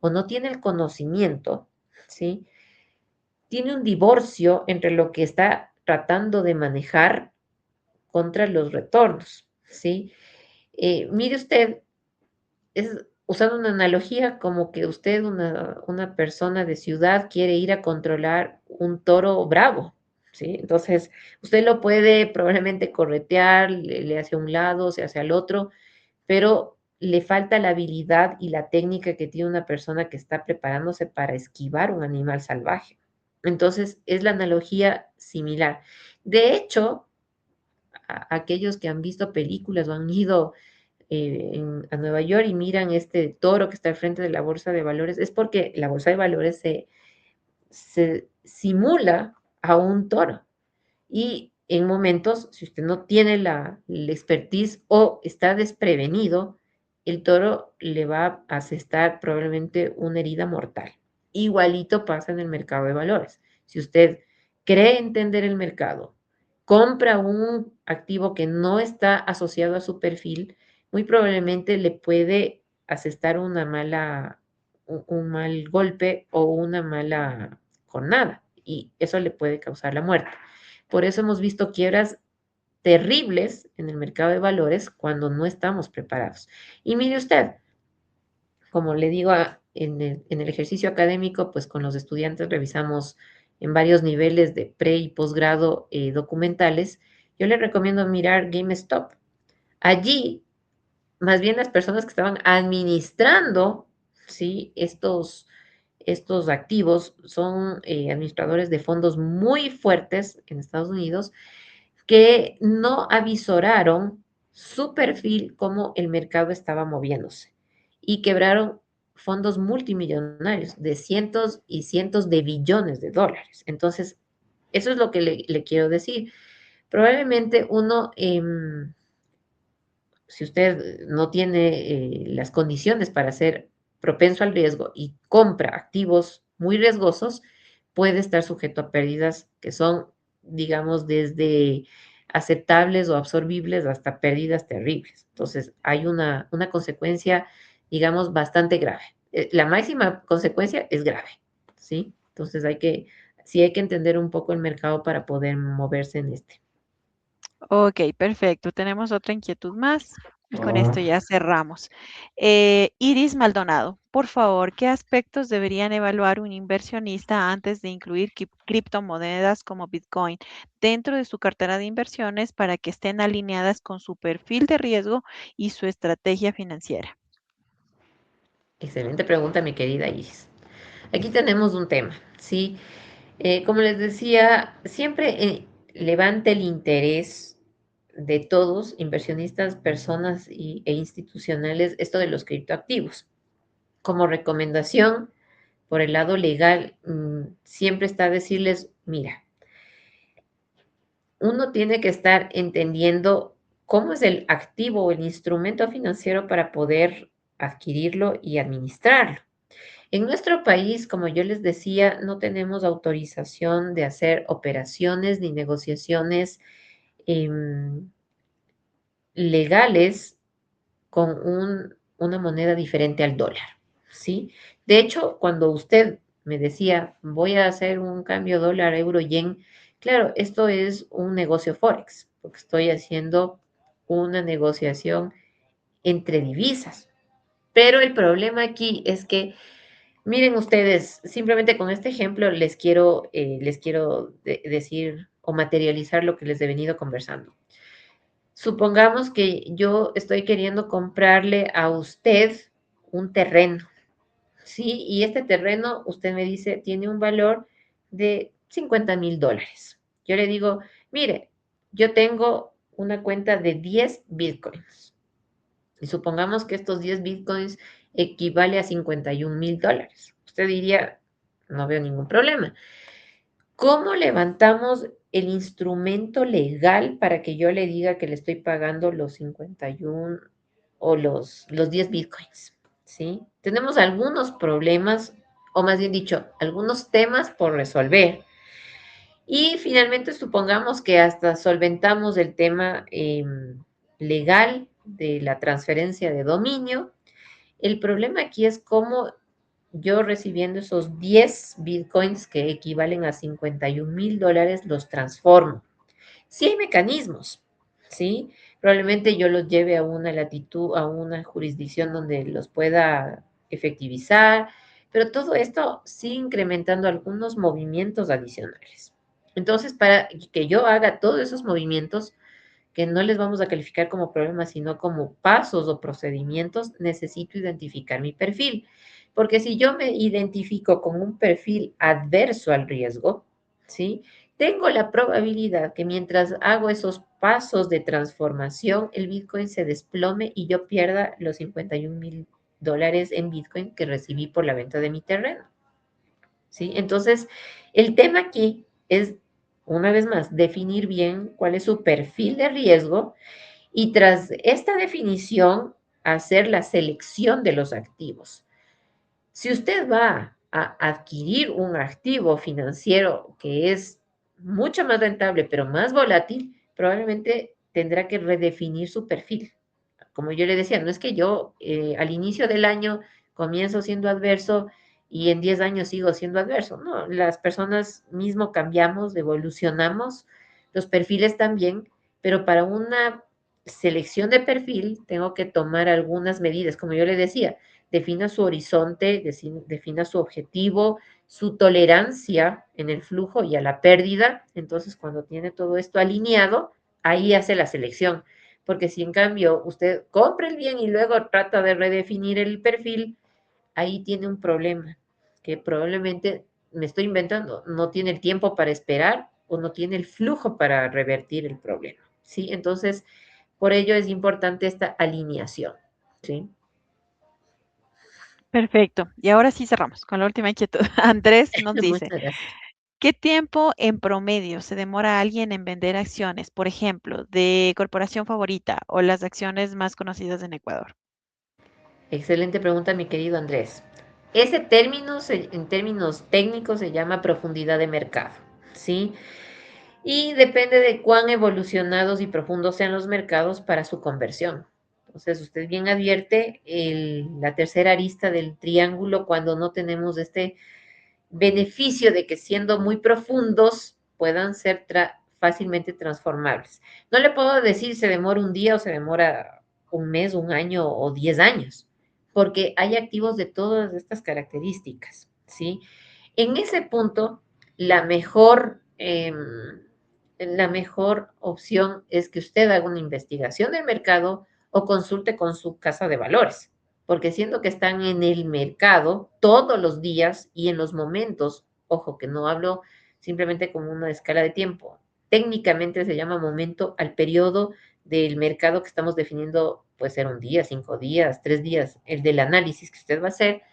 S1: o no tiene el conocimiento, ¿sí? Tiene un divorcio entre lo que está tratando de manejar contra los retornos. ¿sí? Mire usted, es usando una analogía como que usted, una persona de ciudad, quiere ir a controlar un toro bravo, ¿sí? Entonces, usted lo puede probablemente corretear, le hace a un lado, se hace al otro, pero le falta la habilidad y la técnica que tiene una persona que está preparándose para esquivar un animal salvaje. Entonces, es la analogía similar. De hecho, aquellos que han visto películas o han ido a Nueva York y miran este toro que está al frente de la bolsa de valores, es porque la bolsa de valores se simula a un toro. Y en momentos, si usted no tiene la expertise o está desprevenido, el toro le va a asestar probablemente una herida mortal. Igualito pasa en el mercado de valores. Si usted cree entender el mercado, compra un activo que no está asociado a su perfil, muy probablemente le puede asestar un mal golpe o una mala jornada y eso le puede causar la muerte. Por eso hemos visto quiebras terribles en el mercado de valores cuando no estamos preparados. Y mire usted, como le digo, en el ejercicio académico, pues con los estudiantes revisamos en varios niveles de pre y posgrado documentales. Yo les recomiendo mirar GameStop. Allí, más bien las personas que estaban administrando, ¿sí? Estos activos son administradores de fondos muy fuertes en Estados Unidos que no avisoraron su perfil cómo el mercado estaba moviéndose y quebraron fondos multimillonarios de cientos y cientos de billones de dólares. Entonces, eso es lo que le quiero decir. Probablemente uno, si usted no tiene las condiciones para ser propenso al riesgo y compra activos muy riesgosos, puede estar sujeto a pérdidas que son, digamos, desde aceptables o absorbibles hasta pérdidas terribles. Entonces, hay una consecuencia, digamos, bastante grave. La máxima consecuencia es grave, ¿sí? Entonces, sí hay que entender un poco el mercado para poder moverse en este.
S2: Ok, perfecto. Tenemos otra inquietud más y con esto ya cerramos. Iris Maldonado, por favor, ¿qué aspectos deberían evaluar un inversionista antes de incluir criptomonedas como Bitcoin dentro de su cartera de inversiones para que estén alineadas con su perfil de riesgo y su estrategia financiera?
S1: Excelente pregunta, mi querida Iris. Aquí tenemos un tema, ¿sí? Como les decía, siempre levanta el interés de todos, inversionistas, personas e institucionales, esto de los criptoactivos. Como recomendación, por el lado legal, siempre está decirles, mira, uno tiene que estar entendiendo cómo es el activo o el instrumento financiero para poder adquirirlo y administrarlo. En nuestro país, como yo les decía, no tenemos autorización de hacer operaciones ni negociaciones em, legales con una moneda diferente al dólar, ¿sí? De hecho, cuando usted me decía, voy a hacer un cambio dólar, euro, yen, claro, esto es un negocio forex, porque estoy haciendo una negociación entre divisas. Pero el problema aquí es que miren ustedes, simplemente con este ejemplo les quiero decir o materializar lo que les he venido conversando. Supongamos que yo estoy queriendo comprarle a usted un terreno, ¿sí? Y este terreno, usted me dice, tiene un valor de $50,000. Yo le digo, mire, yo tengo una cuenta de 10 bitcoins. Y supongamos que estos 10 bitcoins equivale a $51,000. Usted diría, no veo ningún problema. ¿Cómo levantamos el instrumento legal para que yo le diga que le estoy pagando los 51 o los 10 bitcoins? ¿Sí? Tenemos algunos problemas, o más bien dicho, algunos temas por resolver. Y finalmente supongamos que hasta solventamos el tema legal de la transferencia de dominio. El problema aquí es cómo yo recibiendo esos 10 bitcoins que equivalen a $51,000 los transformo. Sí hay mecanismos, ¿sí? Probablemente yo los lleve a una latitud, a una jurisdicción donde los pueda efectivizar, pero todo esto sí incrementando algunos movimientos adicionales. Entonces, para que yo haga todos esos movimientos, que no les vamos a calificar como problemas, sino como pasos o procedimientos, necesito identificar mi perfil. Porque si yo me identifico con un perfil adverso al riesgo, ¿sí? Tengo la probabilidad que mientras hago esos pasos de transformación, el Bitcoin se desplome y yo pierda los 51.000 dólares en Bitcoin que recibí por la venta de mi terreno. ¿Sí? Entonces, el tema aquí es, una vez más, definir bien cuál es su perfil de riesgo y tras esta definición, hacer la selección de los activos. Si usted va a adquirir un activo financiero que es mucho más rentable, pero más volátil, probablemente tendrá que redefinir su perfil. Como yo le decía, no es que yo al inicio del año comienzo siendo adverso y en 10 años sigo siendo adverso. No, las personas mismo cambiamos, evolucionamos, los perfiles también, pero para una selección de perfil tengo que tomar algunas medidas. Como yo le decía, defina su horizonte, defina su objetivo, su tolerancia en el flujo y a la pérdida. Entonces, cuando tiene todo esto alineado, ahí hace la selección. Porque si en cambio usted compra el bien y luego trata de redefinir el perfil, ahí tiene un problema que probablemente me estoy inventando, no tiene el tiempo para esperar o no tiene el flujo para revertir el problema, ¿sí? Entonces, por ello es importante esta alineación, ¿sí?
S2: Perfecto. Y ahora sí cerramos con la última inquietud. Andrés nos dice,
S1: Muchas gracias.
S2: ¿qué tiempo en promedio se demora alguien en vender acciones, por ejemplo, de corporación favorita o las acciones más conocidas en Ecuador?
S1: Excelente pregunta, mi querido Andrés. Ese término, en términos técnicos, se llama profundidad de mercado, ¿sí? Y depende de cuán evolucionados y profundos sean los mercados para su conversión. Entonces, usted bien advierte la tercera arista del triángulo cuando no tenemos este beneficio de que siendo muy profundos puedan ser fácilmente transformables. No le puedo decir se demora un día o se demora un mes, un año o 10 años, porque hay activos de todas estas características, ¿sí? En ese punto, la mejor opción es que usted haga una investigación del mercado o consulte con su casa de valores, porque siendo que están en el mercado todos los días y en los momentos, ojo que no hablo simplemente como una escala de tiempo, técnicamente se llama momento al periodo del mercado que estamos definiendo, puede ser un día, 5 días, 3 días, el del análisis que usted va a hacer.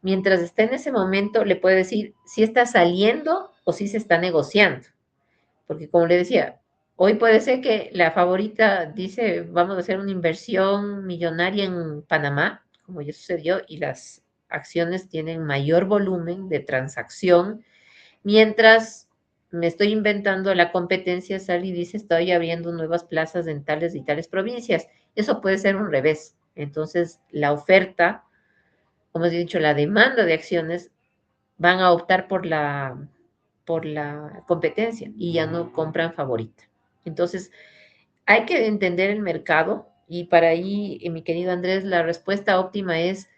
S1: Mientras esté en ese momento, le puede decir si está saliendo o si se está negociando. Porque como le decía, hoy puede ser que la favorita dice, vamos a hacer una inversión millonaria en Panamá, como ya sucedió, y las acciones tienen mayor volumen de transacción, mientras me estoy inventando la competencia, sale y dice, estoy abriendo nuevas plazas en tales y tales provincias. Eso puede ser un revés. Entonces, la oferta, como he dicho, la demanda de acciones van a optar por la competencia y ya no compran favorita. Entonces, hay que entender el mercado y para ahí, mi querido Andrés, la respuesta óptima es,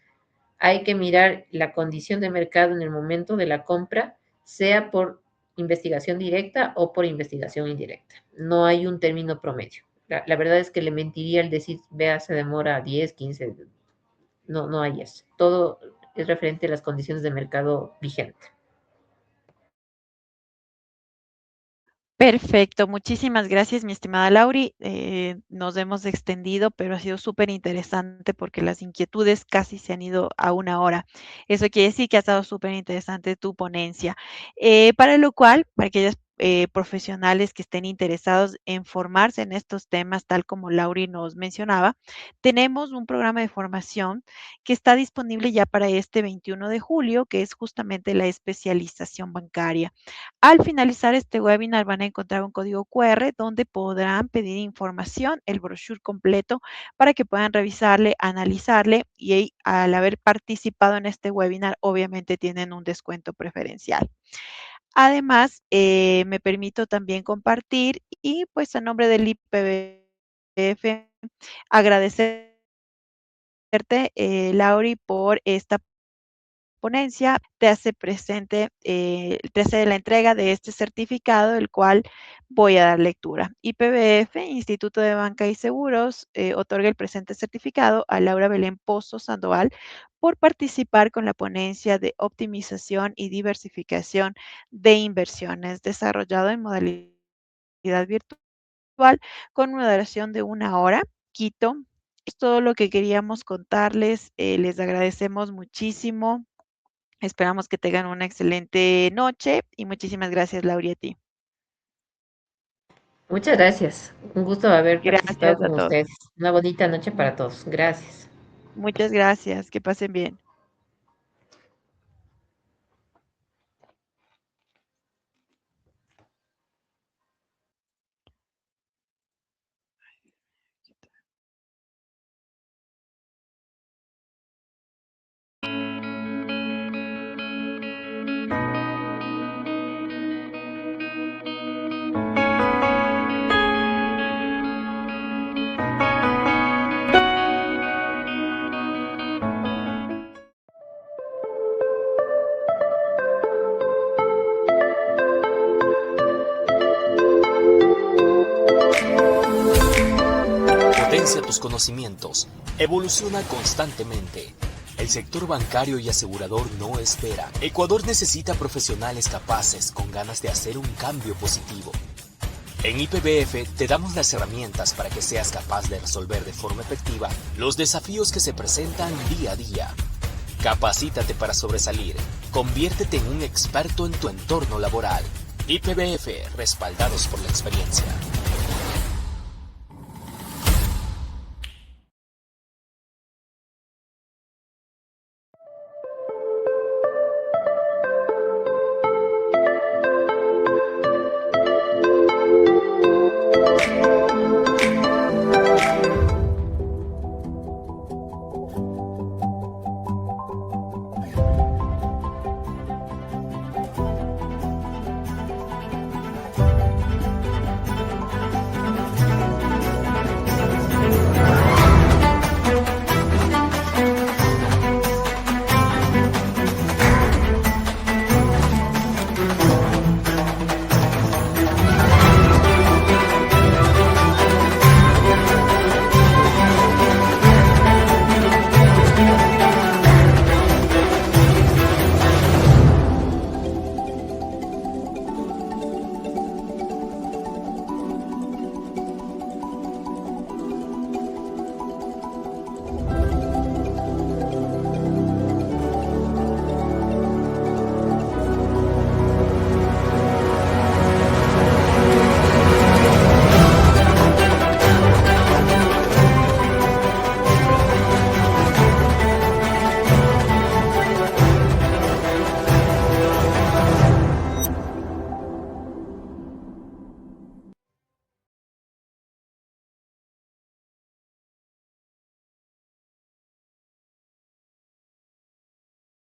S1: hay que mirar la condición de mercado en el momento de la compra, sea por investigación directa o por investigación indirecta. No hay un término promedio. La verdad es que le mentiría el decir, vea, se demora 10, 15, no, no hay eso. Todo es referente a las condiciones de mercado vigente.
S2: Perfecto, muchísimas gracias, mi estimada Lauri. Nos hemos extendido, pero ha sido súper interesante porque las inquietudes casi se han ido a una hora. Eso quiere decir que ha estado súper interesante tu ponencia. Para lo cual, para aquellos profesionales que estén interesados en formarse en estos temas, tal como Lauri nos mencionaba, tenemos un programa de formación que está disponible ya para este 21 de julio, que es justamente la especialización bancaria. Al finalizar este webinar van a encontrar un código QR donde podrán pedir información, el brochure completo, para que puedan revisarle, analizarle y al haber participado en este webinar, obviamente tienen un descuento preferencial. Además, me permito también compartir y pues a nombre del IPB Agradecerte, Lauri, por esta ponencia. Te hace la entrega de este certificado, el cual voy a dar lectura. IPBF, Instituto de Banca y Seguros, otorga el presente certificado a Laura Belén Pozo Sandoval por participar con la ponencia de optimización y diversificación de inversiones, desarrollado en modalidad virtual con una duración de 1 hora. Quito. Es todo lo que queríamos contarles. Les agradecemos muchísimo. Esperamos que tengan una excelente noche y muchísimas gracias, Laura, a ti.
S1: Muchas gracias. Un gusto haber participado
S2: Gracias a
S1: con
S2: todos.
S1: ustedes. Una bonita noche para todos. Gracias.
S2: Muchas gracias. Que pasen bien.
S3: Potencia tus conocimientos. Evoluciona constantemente. El sector bancario y asegurador no espera. Ecuador necesita profesionales capaces con ganas de hacer un cambio positivo. En IPBF te damos las herramientas para que seas capaz de resolver de forma efectiva los desafíos que se presentan día a día. Capacítate para sobresalir. Conviértete en un experto en tu entorno laboral. IPBF, respaldados por la experiencia.